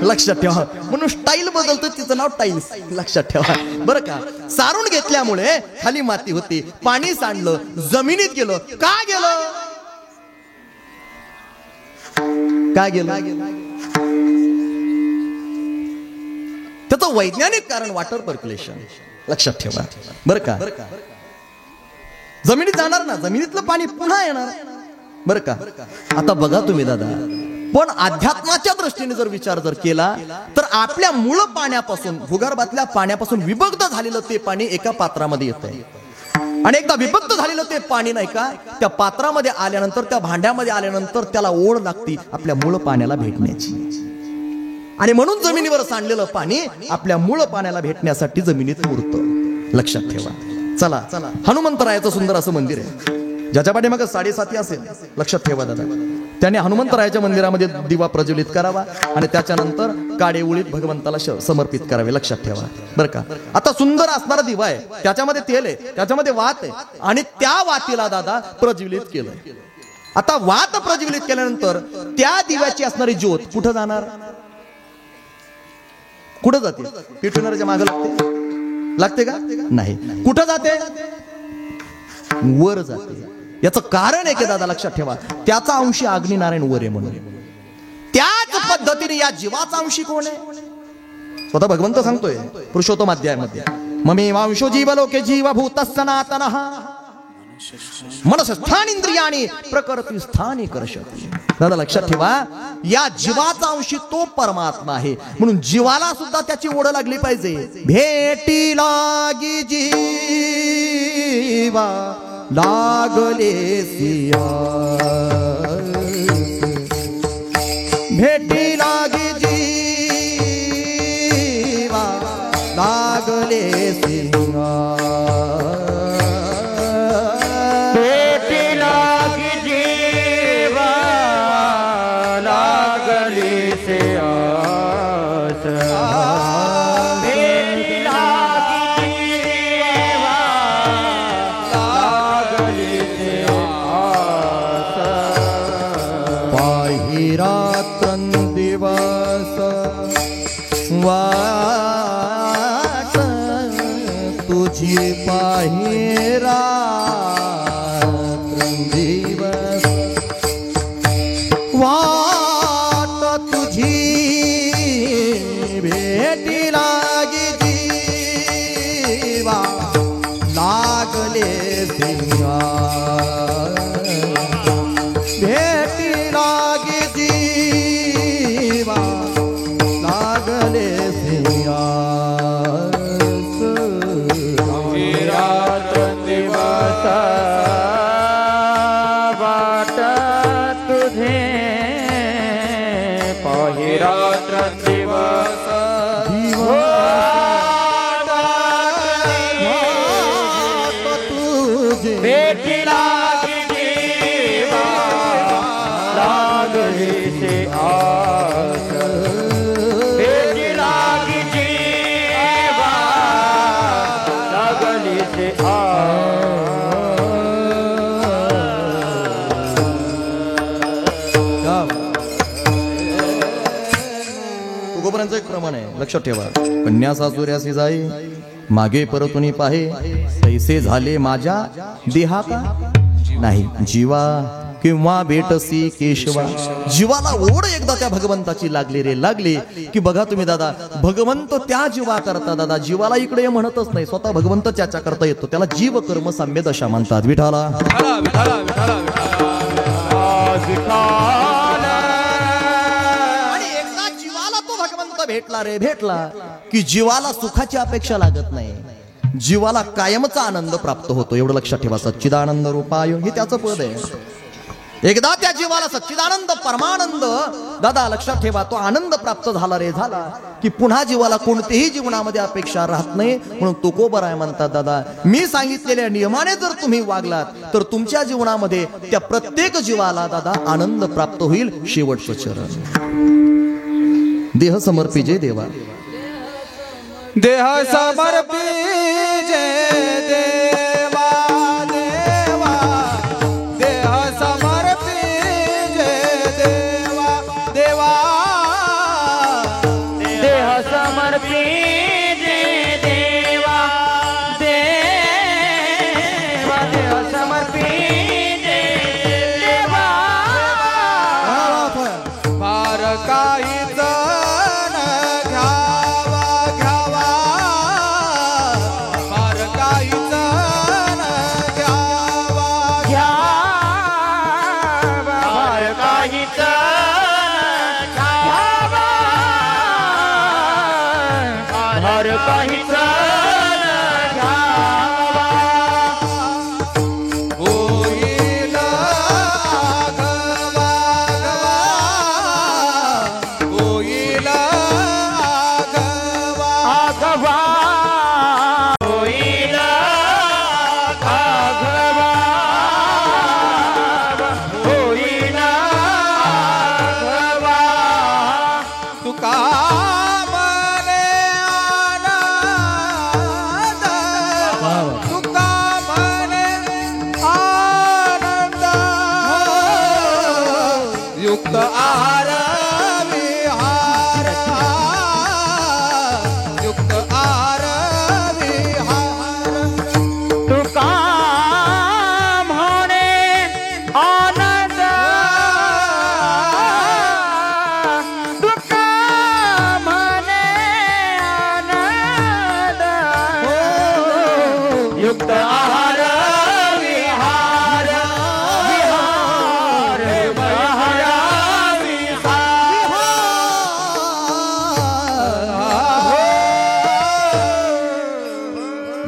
लक्षात ठेवा. म्हणून स्टाईल बदलतो, तिचं नाव टाईल्स. लक्षात ठेवा. बरं का? सारून घेतल्यामुळे खाली माती होती, पाणी सांडलं, जमिनीत गेलं. का गेलं? काय गेलं? त्याचं वैज्ञानिक कारण वॉटर पर्क्युलेशन. लक्षात ठेवा. बरं का? जमिनीत जाणार ना, जमिनीतलं पाणी पुन्हा येणार बरं का. आता बघा तुम्ही दादा, पण अध्यात्माच्या दृष्टीने जर विचार जर केला तर आपल्या मूळ पाण्यापासून, भूगर्भातल्या पाण्यापासून विभक्त झालेलं ते पाणी एका पात्रामध्ये येत आहे. आणि एकदा विभक्त झालेलं ते पाणी नाही का, त्या पात्रामध्ये आल्यानंतर, त्या भांड्यामध्ये आल्यानंतर त्याला ओढ लागती आपल्या मूळ पाण्याला भेटण्याची. आणि म्हणून जमिनीवर सांडलेलं पाणी आपल्या मूळ पाण्याला भेटण्यासाठी जमिनीत मुरतं. लक्षात ठेवा. चला, हनुमंतरायाचं सुंदर असं मंदिर आहे, ज्याच्या पाठी मग 7.5 असेल. लक्षात ठेवा दादा, त्याने हनुमंतरायाच्या मंदिरामध्ये दिवा प्रज्वलित करावा आणि त्याच्यानंतर काडे उळीत भगवंताला समर्पित करावे. लक्षात ठेवा बरं का. आता सुंदर असणारा दिवा आहे, त्याच्यामध्ये तेल आहे, त्याच्यामध्ये वात आहे आणि त्या वातीला दादा प्रज्वलित केलं. आता वात प्रज्वलित केल्यानंतर त्या दिव्याची असणारी ज्योत कुठं जाणार? कुठं जाते? पेटवणाऱ्याच्या मागे लागते का? नाही. कुठं जाते? वर जाते. याचं कारण आहे की दादा लक्षात ठेवा, त्याचा अंशी अग्निनारायण वर आहे म्हणून. त्याच पद्धतीने या जीवाचा अंशी कोण आहे? स्वतः भगवंत सांगतोय पुरुषोत्तम अध्यायामध्ये, ममे वांशो जीवलोके जीवभूत सनातनः मनसस्थान इंद्रियाणी प्रकृती स्थानी करशती. दादा लक्षात ठेवा, या जीवाचा अंशी तो परमात्मा आहे, म्हणून जीवाला सुद्धा त्याची ओढ लागली पाहिजे. भेटी लागी जीवा लागले सिया, भेटी लागी जीवा लागले सिया, भेटी लागी जीवा लागली से आस, भेटी लागी जीवा लागली से आस. पाही रात्रंदिवस वाट तुझी, पाही रात्रंदिवस वाट तुझी, भेटी लागी जीवा लागले सिंहा, भेटी लागी जीवा लागले सिंहा. दिवस वाट तुझे, पहिरात्र दिवस तुझे, भेटी लागी जीवा लागली से आस, भेटी लागी जीवा लागली से तुकोबरांचं एक प्रमाण आहे, लक्षात ठेवा. कन्या सासुऱ्यासी जाई मागे परतुनी पाहे, तैसे झाले माझ्या देहा का नाही जीवा, किंवा भेटसी केशवा. जीवाला ओढ एकदा त्या भगवंताची लागली रे, लागली की बघा तुम्ही दादा, भगवंत त्या जीवा करता दादा, जीवाला इकडे म्हणतच नाही, स्वतः भगवंत त्याच्या करता येतो. त्याला जीव कर्म साम्य दशा म्हणतात. विठाला आणि एकदा जीवाला तो भगवंत भेटला रे, भेटला की जीवाला सुखाची अपेक्षा लागत नाही, जीवाला कायमचा आनंद प्राप्त होतो. एवढं लक्षात ठेवा. सच्चिदानंद रूपाय हे त्याचं पद आहे. एकदा त्या जीवाला सच्चिदानंद परमानंद दादा लक्षात ठेवा, तो आनंद प्राप्त झाला रे, झाला की पुन्हा जीवाला कोणतीही जीवनामध्ये अपेक्षा राहत नाही. म्हणून तुकोबराय म्हणतात दादा, मी सांगितलेल्या नियमाने जर तुम्ही वागलात तर तुमच्या जीवनामध्ये त्या प्रत्येक जीवाला दादा आनंद प्राप्त होईल. शेवटचं चरण, देह समर्पी जे देवा, देह समर्पी जे देवा, देवा देह समर्पी जे देवा, देवा देह समर्पी जे देवा, देवा देह समर्पी जे देवा. फार काही जण घ्यावा, घ्यावा फार काही जण युक्त आहार विहार युक्त आहार विहार तुका म्हणे आनंद तुका म्हणे आनंद युक्त आहार विहार विहार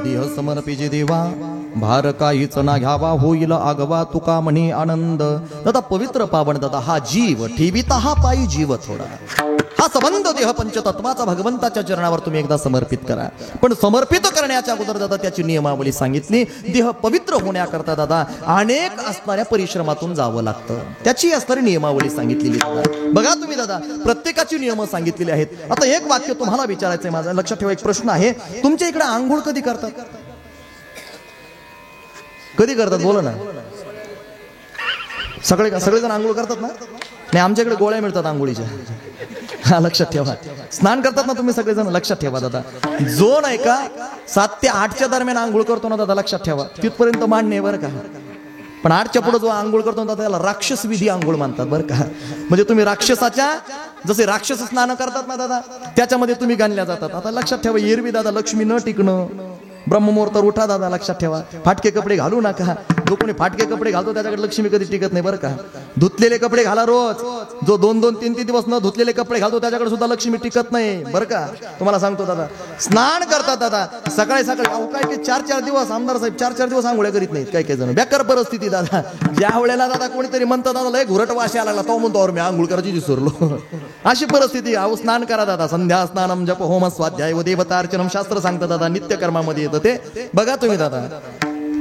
देह समर्पिजे देवा भार काहीच ना घ्यावा होईल आगवा तुका म्हणे आनंद. दादा पवित्र पावन दादा हा जीव ठेविता हा पायी जीव थोडा. हा संबंध देह पंचतत्वाचा भगवंताच्या चरणावर तुम्ही एकदा समर्पित करा. पण समर्पित करण्याच्या अगोदर दादा त्याची नियमावली सांगितली. देह पवित्र होण्याकरता दादा अनेक असणाऱ्या परिश्रमातून जावं लागतं. त्याची असणारी नियमावली सांगितलेली दादा. बघा तुम्ही दादा प्रत्येकाची नियम सांगितलेली आहेत. आता एक वाक्य तुम्हाला विचारायचंय माझं, लक्षात ठेवा. एक प्रश्न आहे, तुमच्या इकडे आंघोळ कधी करतात? कधी करतात बोला ना. सगळेजण आंघोळ करतात ना? नाही, आमच्याकडे गोळ्या मिळतात आंघोळीच्या. हा लक्षात ठेवा. स्नान करतात ना तुम्ही सगळेजण? लक्षात ठेवा दादा. जो नाही का 7 ते 8च्या दरम्यान आंघोळ करतो ना दादा, लक्षात ठेवा तिथपर्यंत मान्य आहे बरं का. पण 8च्या पुढे जो आंघोळ करतो ना त्याला राक्षस विधी आंघोळ मानतात बरं का. म्हणजे तुम्ही राक्षसाच्या जसे राक्षस स्नान करतात ना दादा त्याच्यामध्ये तुम्ही गणल्या जातात. आता लक्षात ठेवा, एरवी दादा लक्ष्मी न टिकणं, ब्रह्ममुहूर्त उठा दादा, लक्षात ठेवा. फाटके कपडे घालू नका. जो कोणी फाटके कपडे घालतो त्याच्याकडे लक्ष्मी कधी टिकत नाही बरं का. धुतलेले कपडे घाला रोज. जो 2-2, 3-3 दिवस न धुतलेले कपडे घालतो त्याच्याकडे सुद्धा लक्ष्मी टिकत नाही बरं का. तुम्हाला सांगतो दादा, स्नान करतात दादा सकाळी सकाळी. काय 4-4 दिवस आमदार साहेब 4-4 दिवस आंघोळ्या करीत नाहीत काही काही जण. बेकार परिस्थिती दादा. ज्या वेळेला दादा कोणीतरी म्हणतं दादा लय घुरट वास यायला लागला तो म्हणतो मी आंघोळ करायची विसरलो. अशी परिस्थिती. अहो स्नान करा दादा. संध्या स्नानम जप होम स्वाध्याय व देवतार्चनम शास्त्र सांगतं दादा. नित्य कर्मामध्ये येतं ते. बघा तुम्ही दादा.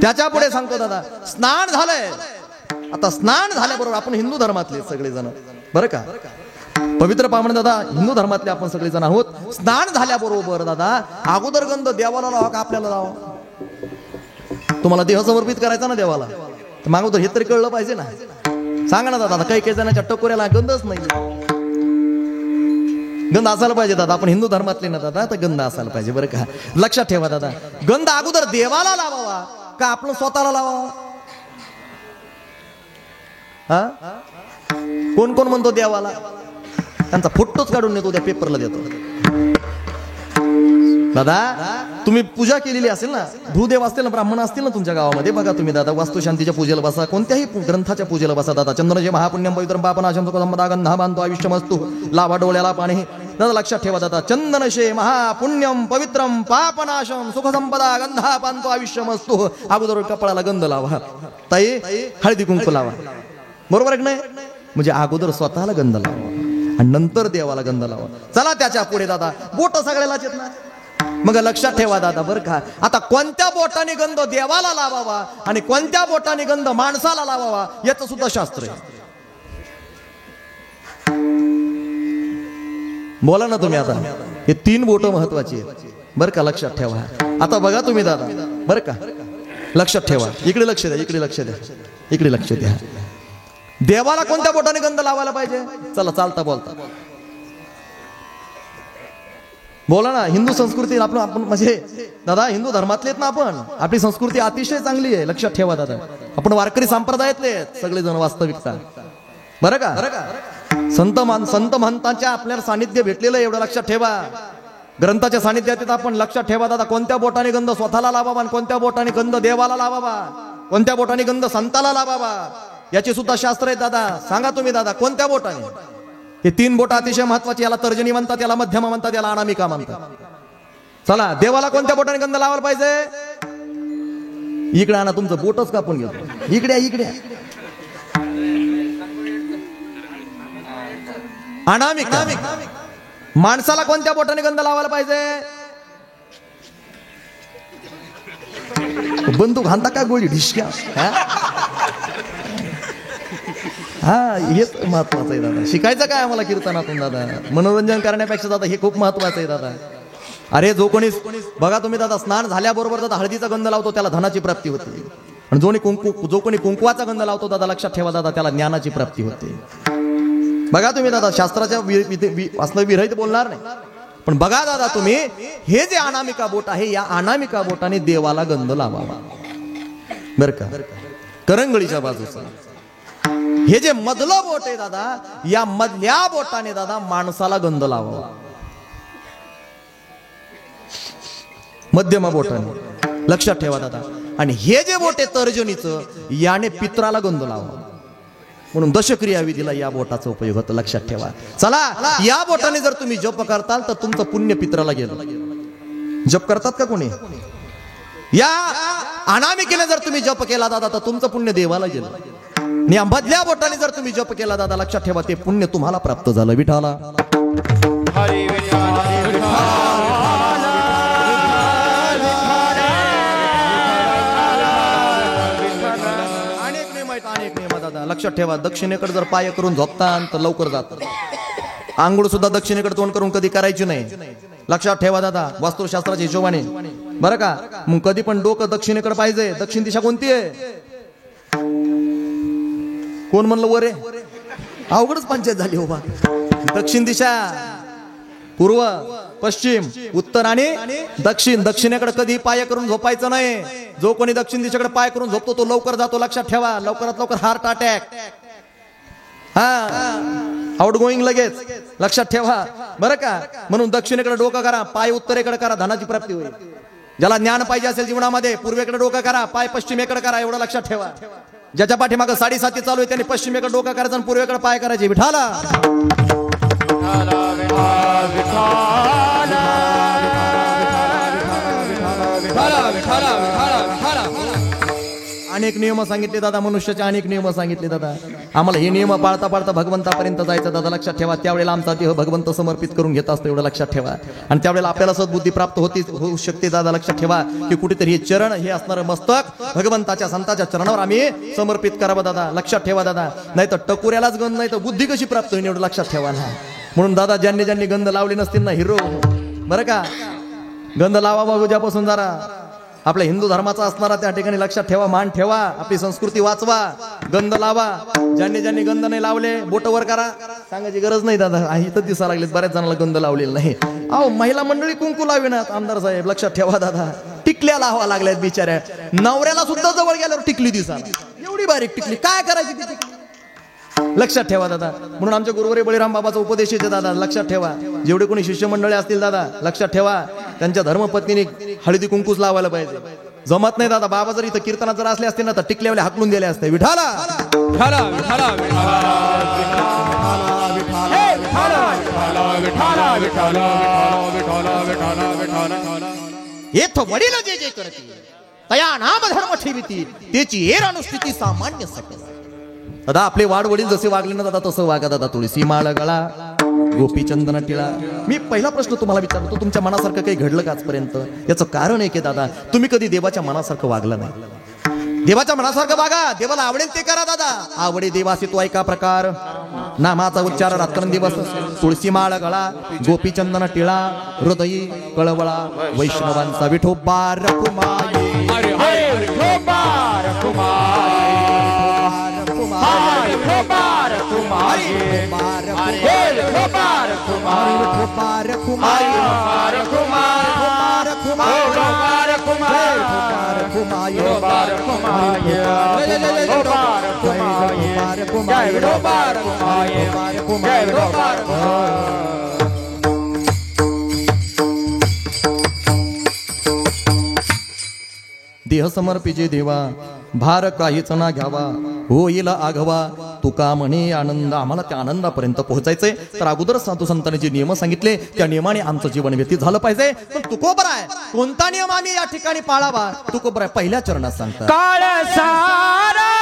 त्याच्या पुढे सांगतो दादा स्नान झालंय. आता स्नान झाल्याबरोबर आपण हिंदू धर्मातले सगळेजण बरं का, पवित्र पावन दादा हिंदू धर्मातले आपण सगळेजण आहोत. स्नान झाल्याबरोबर दादा अगोदर गंध देवाला लावा का आपल्याला लावा? तुम्हाला देह समर्पित करायचा ना देवाला, तर मागोदर हे तरी कळलं पाहिजे ना. सांगा ना दादा. काही काही जणांच्या टकोऱ्याला गंधच नाही. गंध असायला पाहिजे दादा. आपण हिंदू धर्मातले ना दादा, तर गंध असायला पाहिजे बरं का. लक्षात ठेवा दादा. गंध अगोदर देवाला लावावा का आपण स्वतःला लावावा? हा कोण कोण म्हणतो देवाला? त्यांचा फोटोच काढून नेतो त्या पेपरला देतो. दादा तुम्ही पूजा केलेली असेल ना, भूदेव असतील ना, ब्राह्मण असतील ना तुमच्या गावामध्ये, बघा तुम्ही दादा वास्तुशांतीच्या पूजेला बसा, कोणत्याही ग्रंथाच्या पूजेला बसा दादा. चंद्रजे महापुण्यम पवित्रम पापनाशम सुखसंपदा गंधा बांधतो आयुष्यमस्तु. लावा डोळ्याला पाणी. दादा लक्षात ठेवा दादा. चंदनशे महापुण्यम पवित्रम पापनाशम सुखसंपदा गंधा बांधतो आयुष्यमस्तु. अगोदर कपाळाला गंध लावा. ताई हळदी कुंकू लावा. बरोबर आहे की नाही? म्हणजे अगोदर स्वतःला गंध लावा आणि नंतर देवाला गंध लावा. चला त्याच्या पुढे दादा बोट सगळ्यालाच येत ना. मग लक्षात ठेवा दादा बरं का. आता कोणत्या बोटाने गंध देवाला लावावा आणि कोणत्या बोटाने गंध माणसाला लावावा याचं सुद्धा शास्त्र आहे. बोला ना तुम्ही. आता हे 3 बोट महत्वाची आहेत बरं का. लक्षात ठेवा. आता बघा तुम्ही दादा बरं का. लक्षात ठेवा. इकडे लक्ष द्या, इकडे लक्ष द्या, इकडे लक्ष द्या. देवाला कोणत्या बोटाने गंध लावायला पाहिजे? चला चालता बोलता बोला ना. हिंदू संस्कृती आपण म्हणजे दादा हिंदू धर्मातले ना आपण. आपली संस्कृती अतिशय चांगली आहे. लक्षात ठेवा दादा. आपण वारकरी संप्रदायातले सगळेजण वास्तविकता बरं का. संत महंतांच्या आपल्याला सानिध्य भेटलेलं एवढं लक्षात ठेवा. ग्रंथाच्या सानिध्यात आपण. लक्षात ठेवा दादा. कोणत्या बोटाने गंध स्वतःला लावावा आणि कोणत्या बोटाने गंध देवाला लावावा, कोणत्या बोटाने गंध संताला लावावा याचे सुद्धा शास्त्र आहे दादा. सांगा तुम्ही दादा कोणत्या बोटाने. हे 3 बोट अतिशय महत्वाची. याला तर्जनी म्हणतात, याला मध्यमा म्हणतात, याला अनामिका म्हणतात. चला देवाला कोणत्या बोटाने गंध लावायला पाहिजे? इकडे आणा. तुमचं बोटच कापून घेतो. इकडे इकडे अनामिका. माणसाला कोणत्या बोटाने गंध लावायला पाहिजे? बंदूक हाणता का गोळी ढिशक्या? हा हेच महत्वाचं आहे दादा. शिकायचं काय आम्हाला कीर्तनातून दादा. मनोरंजन करण्यापेक्षा दादा हे खूप महत्वाचं आहे दादा. अरे जो कोणी बघा तुम्ही दादा स्नान झाल्याबरोबर दादा हळदीचा गंध लावतो त्याला धनाची प्राप्ती होते. आणि जो कोणी कुंकवाचा गंध लावतो दादा लक्षात ठेवा दादा त्याला ज्ञानाची प्राप्ती होते. बघा तुम्ही दादा, शास्त्राच्या असलं विरहित बोलणार नाही, पण बघा दादा तुम्ही, हे जे अनामिका बोट आहे, या अनामिका बोटाने देवाला गंध लावावा बर का, करंगळीच्या बाजूचा. हे जे मधलं बोट आहे दादा, या मधल्या बोटाने दादा माणसाला गंध लावावा, मध्यमा बोटाने, लक्षात ठेवा दादा. आणि हे जे बोट आहे तर्जनीचं, याने पित्राला गंध लावावा. म्हणून दशक्रिया विधीला या बोटाचा उपयोग होतो, लक्षात ठेवा. चला, या बोटाने जर तुम्ही जप करताल तर तुमचं पुण्य पित्राला गेलं. जप करतात का कोणी? या अनामिकेने जर तुम्ही जप केला दादा तर तुमचं पुण्य देवाला गेलं. आणि या मधल्या बोटाने जर तुम्ही जप केला दादा, लक्षात ठेवा, ते पुण्य तुम्हाला प्राप्त झालं. विठाला अनेक नियम दादा, लक्षात ठेवा. दक्षिणेकडे जर पाय करून झोपता तर लवकर जात. आंघोळ सुद्धा दक्षिणेकडे तोंड करून कधी करायची नाही, लक्षात ठेवा दादा, वास्तुशास्त्राच्या हिशोबाने बरं का. मग कधी पण डोकं दक्षिणेकडे पाहिजे. दक्षिण दिशा कोणती आहे? कोण म्हणलं वर आहे? अवघडच पंचायत झाली हो बा. दक्षिण दिशा पूर्व, पश्चिम, उत्तर आणि दक्षिण. दक्षिणेकडे कधी पाय करून झोपायचं नाही. जो कोणी दक्षिण दिशेकडे पाय करून झोपतो तो लवकर जातो, लक्षात ठेवा. लवकरात लवकर हार्ट अटॅक, आउट गोईंग लगेच, लक्षात ठेवा बरं का. म्हणून दक्षिणेकडे डोकं करा, पाय उत्तरेकडे करा, धनाची प्राप्ती होईल. ज्याला ज्ञान पाहिजे असेल जीवनामध्ये, पूर्वेकडे डोकं करा, पाय पश्चिमेकडे करा, एवढं लक्षात ठेवा. ज्याच्या पाठीमागं 7:30 चालू आहे त्यांनी पश्चिमेकडे डोकं करायचं आणि पूर्वेकडे पाय करायचे. विठाला अनेक नियम सांगितले दादा, मनुष्याचे अनेक नियम सांगितले दादा. आम्हाला हे नियम पाळता पाळता भगवंतापर्यंत जायचं दादा, लक्षात ठेवा. त्यावेळेला आमचा देह भगवंत समर्पित करून घेत असतो, एवढं लक्षात ठेवा. आणि त्यावेळेला आपल्याला सद्बुद्धी प्राप्त होऊ शकते दादा, लक्षात ठेवा. की कुठेतरी हे चरण, हे असणारं मस्तक भगवंताच्या संतांच्या चरणावर आम्ही समर्पित करावं दादा, लक्षात ठेवा दादा. नाही तर टकुऱ्यालाच गंध नाही तर बुद्धी कशी प्राप्त होईल, एवढं लक्षात ठेवा ना. म्हणून दादा, ज्यांनी ज्यांनी गंध लावले नसतील ना हिरो, बरं का, गंध लावा उद्यापासून जरा. आपल्या हिंदू धर्माचा असणारा त्या ठिकाणी लक्षात ठेवा, मान ठेवा, आपली संस्कृती वाचवा, गंध लावा. ज्यांनी ज्यांनी गंध नाही लावले बोट वर करा, सांगायची गरज नाही दादा. इथं दिसा लागलेत बऱ्याच जणांना गंध लावलेला नाही. अहो, महिला मंडळी कुंकू लाविनात, आमदार साहेब लक्षात ठेवा दादा. टिकल्या लावा लागल्यात बिचाऱ्या. नवऱ्याला सुद्धा जवळ गेल्यावर टिकली दिसा, एवढी बारीक टिकली, काय करायची ती टिकली, लक्षात ठेवा दादा. म्हणून आमच्या गुरुवारी बळीराम बाबाचा उपदेश येते दादा, लक्षात ठेवा. जेवढे कोणी शिष्यमंडळी असतील दादा, लक्षात ठेवा, त्यांच्या धर्मपत्नीने हळदी कुंकूच लावायला पाहिजे. जमत नाही दादा. बाबा जर इथं कीर्तनात जर असले असते ना तर टिकल्यावले हाकलून दिले असते. विठाला येथ वडील जे जे करती तया नाम धर्म ठेविती, त्याची एर अनुष्ठिती सामान्य सकल. दादा, आपले वाड वडील जसे वागले ना दादा तसं वागा दादा. तुळशी माळ गळा, गोपीचंदन टिळा. मी पहिला प्रश्न तुम्हाला विचारतो, तुमच्या मनासारखं काही घडलं का आजपर्यंत? याचं कारण आहे की दादा, तुम्ही कधी देवाच्या मनासारखं वागला नाही. देवाच्या मनासारखं वागा, देवाला आवडेल ते करा दादा. आवडे देवासी तो ऐका प्रकार, नामाचा उच्चार रात्रंदिवस. तुळशी माळ गळा, गोपीचंदन टिळा, हृदयी कळवळा, वैष्णवांचा विठोबा रखुमाई. देह समर्पिजे देवा, भार काहीच ना घ्यावा, होईल आघवा. तुका म्हणे आनंद. आम्हाला त्या आनंदापर्यंत पोहोचायचंय तर अगोदर साधू संतांनी जे नियम सांगितले त्या नियमाने आमचं जीवन व्यतीत झालं पाहिजे. पण तुकोबर आहे, कोणता नियम आम्ही या ठिकाणी पाळावा? तुकोबर आहे पहिल्या चरणात सांगतात, काळ सारा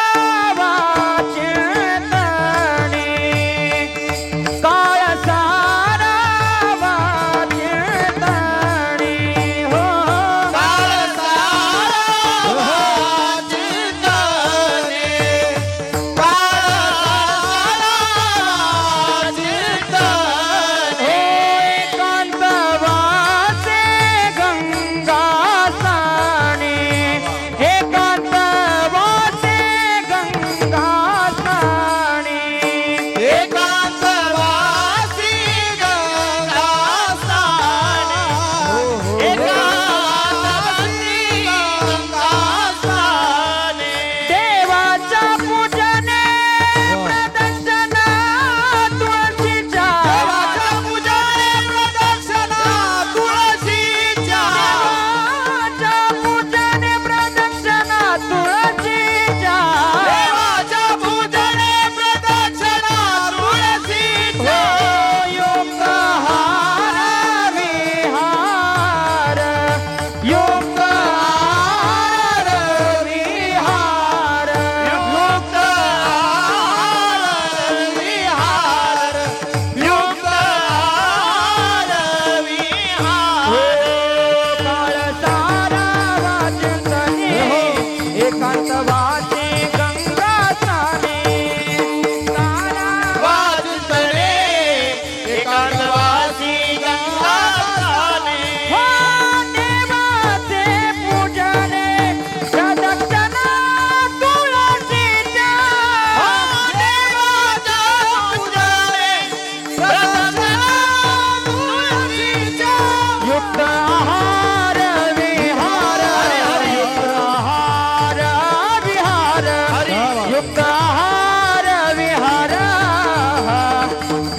आहार विहार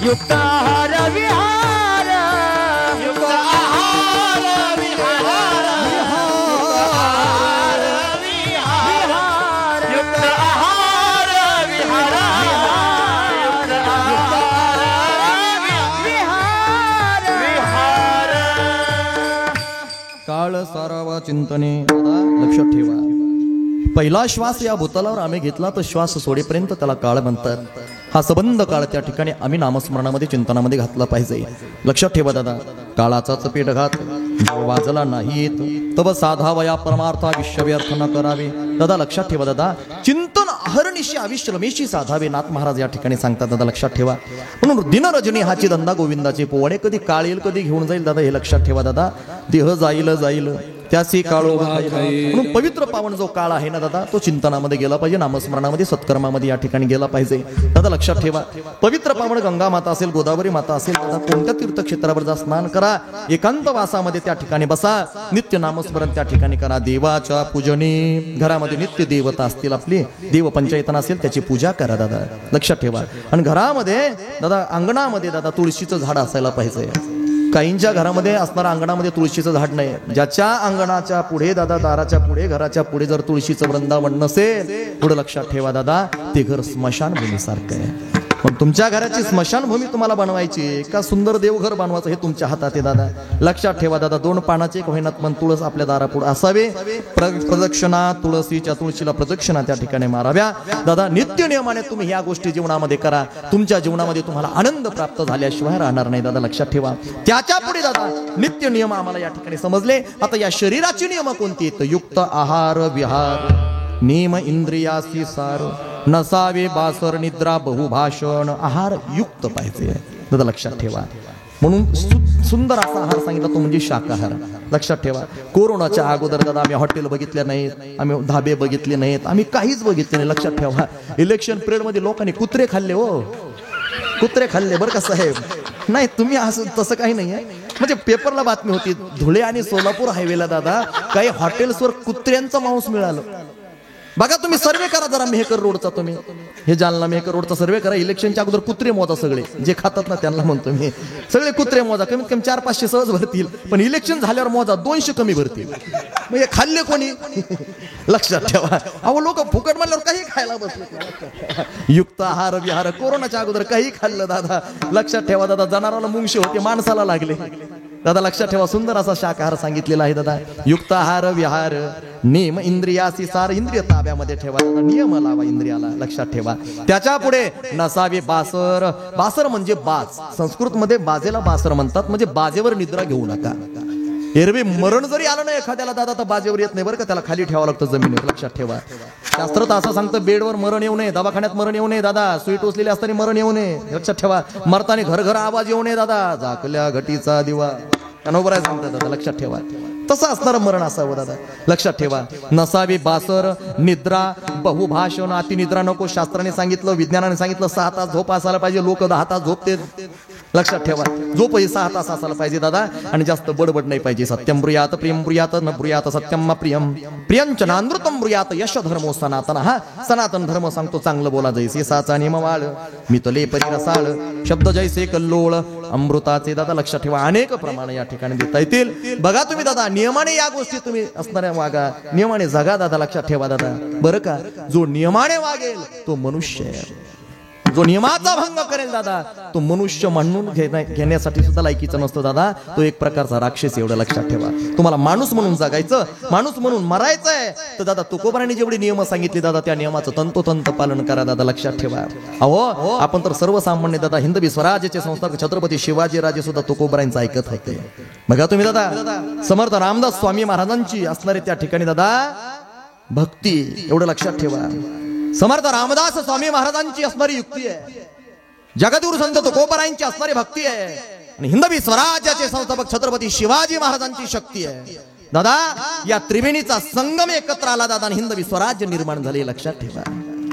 युक्त आहार विहार युक्त आहार विहार युक्त आहार विहार विहार काळ सारावा चिंतने लक्षात ठेवा. पहिला श्वास या भूतलावर आम्ही घेतला तर श्वास सोडेपर्यंत त्याला काळ म्हणतात. हा संबंध काळ त्या ठिकाणी आम्ही नामस्मरणामध्ये चिंतनामध्ये घातला पाहिजे. लक्षात ठेवा दादा, काळाचाच पेट घात वाजला नाही येत तब साधावया परमार्थ आयुष्य व्यर्थ न करावे. दादा लक्षात ठेवा दादा, चिंतन अहर्निशी आविश्रमेशी साधावे नाथ महाराज या ठिकाणी सांगतात. दादा लक्षात ठेवा. म्हणून दिन रजनी हाची धंदा गोविंदाचे पोवणे. कधी काळ येईल कधी घेऊन जाईल दादा हे लक्षात ठेवा. दादा देह जाईल जाईल त्यासी काळो म्हणून पवित्र पावन जो काळ आहे ना दादा, तो चिंतनामध्ये गेला पाहिजे, नामस्मरणामध्ये सत्कर्मामध्ये या ठिकाणी गेला पाहिजे. दादा लक्षात ठेवा, पवित्र पावन गंगा माता असेल, गोदावरी माता असेल, दादा कोणत्या तीर्थक्षेत्रावर जा स्नान करा, एकांत वासामध्ये त्या ठिकाणी बसा, नित्य नामस्मरण त्या ठिकाणी करा. देवाच्या पूजने घरामध्ये नित्य देवता असतील, आपली देव पंचायतना असेल त्याची पूजा करा दादा लक्षात ठेवा. आणि घरामध्ये दादा अंगणामध्ये दादा तुळशीचं झाड असायला पाहिजे. काहींच्या घरामध्ये असणाऱ्या अंगणामध्ये तुळशीचं झाड नाही. ज्याच्या अंगणाच्या पुढे दादा, दाराच्या पुढे, घराच्या पुढे जर तुळशीचं वृंदावन नसेल, पुढे लक्षात ठेवा दादा, ते घर स्मशानभूमीसारखं आहे. पण तुमच्या घराची स्मशानभूमी तुम्हाला बनवायची का सुंदर देवघर बनवायचं हे तुमच्या हातात आहे दादा. लक्षात ठेवा दादा, 2 पानाचे एक होईनात पण तुळस आपल्या दारापुढे असावे. प्रदक्षिणा तुळशीच्या तुळशीला प्रदक्षिणा त्या ठिकाणी माराव्या. दादा नित्य नियमाने तुम्ही ह्या गोष्टी जीवनामध्ये करा. तुमच्या जीवनामध्ये तुम्हाला आनंद प्राप्त झाल्याशिवाय राहणार नाही दादा लक्षात ठेवा. त्याच्या पुढे दादा नित्य नियम आम्हाला या ठिकाणी समजले. आता या शरीराची नियम कोणती आहेत? युक्त आहार विहार नेम इंद्रियासी सार नसावे बासर निद्रा बहुभाषण. आहार युक्त पाहिजे दादा लक्षात ठेवा. म्हणून सुंदर असा आहार सांगितला तो म्हणजे शाकाहार. लक्षात ठेवा, कोरोनाच्या अगोदर दादा आम्ही हॉटेल बघितले नाहीत, आम्ही धाबे बघितले नाहीत, आम्ही काहीच बघितले नाही. लक्षात ठेवा, इलेक्शन पिरियड मध्ये लोकांनी कुत्रे खाल्ले. हो कुत्रे खाल्ले बरं का साहेब. नाही तुम्ही असं तसं काही नाही आहे. म्हणजे पेपरला बातमी होती, धुळे आणि सोलापूर हायवेला दादा काही हॉटेल्सवर कुत्र्यांचं मांस मिळालं. बघा तुम्ही सर्वे करा जरा मेहकर रोडचा, तुम्ही हे जालना मेहकर रोडचा सर्वे करा. इलेक्शनच्या अगोदर कुत्रे मोजा, सगळे जे खातात ना त्यांना म्हणतो मी, सगळे कुत्रे मोजा. कमीत कमी 400-500 सहज भरतील, पण इलेक्शन झाल्यावर मोजा 200 कमी भरतील. मग हे खाल्ले कोणी? लक्षात ठेवा. अहो लोक फुकट म्हणल्यावर काही खायला बसले. युक्त आहार विहार, कोरोनाच्या अगोदर काही खाल्लं दादा लक्षात ठेवा. दादा जनावराला मुंगशे होते, माणसाला लागले दादा लक्षात ठेवा. सुंदर असा शाकाहार सांगितलेला आहे दादा. युक्त आहार विहार नेम इंद्रियासी सार, इंद्रिय ताब्यामध्ये ठेवा दादा, नियम लावा इंद्रियाला लक्षात ठेवा. त्याच्या पुढे नसावे बासर. बासर म्हणजे बाज, संस्कृत मध्ये बाजेला बासर म्हणतात, म्हणजे बाजेवर निद्रा घेऊ नका. एरवी मरण जरी आलं नाही एखाद्याला दादा तर बाजेवर येत नाही बरं का, त्याला खाली ठेवावं लागतं जमिनीवर लक्षात ठेवा. शास्त्र तर असं सांगतं बेडवर मरण येऊ नये, दवाखान्यात मरण येऊ नये दादा, सुई टोचलेली असताना मरण येऊ नये लक्षात ठेवा. मरताना घर घर आवाज येऊ नये दादा, झाकल्या घटीचा दिवा अनोबराय सांगतात दादा लक्षात ठेवा. तसं असणारं मरण असावं दादा लक्षात ठेवा. नसावी बासर निद्रा बहुभाषण, अति निद्रा नको. शास्त्राने सांगितलं, विज्ञानाने सांगितलं 6 तास झोप असायला पाहिजे. लोक 10 तास झोपते लक्षात ठेवा. झोप ही 6 तास असायला पाहिजे दादा, आणि जास्त बडबड नाही पाहिजे. सत्यम ब्रुयात प्रियम ब्रुयात न ब्रुयात सत्यम प्रियम प्रियंच नानृतम ब्रुयात यश धर्मो सनातन. हा सनातन धर्म सांगतो चांगलं बोला, जैसे साचा निमवाळ मितले परिरसाळ, शब्द जैसे कल्लोळ अमृताचे. दादा लक्षात ठेवा, अनेक प्रमाण या ठिकाणी देता येतील. बघा तुम्ही दादा नियमाने या गोष्टी तुम्ही असणाऱ्या वागा, नियमाने जगा दादा लक्षात ठेवा दादा बरं का. जो नियमाने वागेल तो मनुष्य आहे, जो नियमाचा भंग करेल दादा तो मनुष्य म्हणून घेण्यासाठी सुद्धा लायकीचा नसतो दादा, तो एक प्रकारचा राक्षस. एवढं लक्षात ठेवा. तुम्हाला माणूस म्हणून जगायचं, माणूस म्हणून मरायचंय तर दादा तुकोबारांनी जेवढी नियम सांगितली दादा त्या नियमाचं तंतोतंत पालन करा दादा लक्षात ठेवा. अहो आपण तर सर्वसामान्य दादा हिंदवी स्वराज्याचे संस्थापक छत्रपती शिवाजी राजे सुद्धा तुकोबारांचं ऐकत होते. बघा तुम्ही दादा समर्थ रामदास स्वामी महाराजांची असणारे त्या ठिकाणी दादा भक्ती, एवढं लक्षात ठेवा. समर्थ रामदास स्वामी महाराजांची असणारी युक्ती आहे, जगद्गुरु संत तुकोबारायांची असणारी भक्ती आहे, आणि हिंदवी स्वराज्याचे संस्थापक छत्रपती शिवाजी महाराजांची शक्ती आहे दादा. या त्रिवेणीचा संगम एकत्र आला दादा आणि हिंदवी स्वराज्य निर्माण झाले लक्षात ठेवा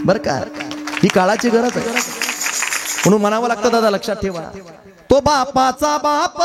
बर का. ही काळाची गरज आहे म्हणून म्हणावं लागतं दादा लक्षात ठेवा. तो बापाचा बाप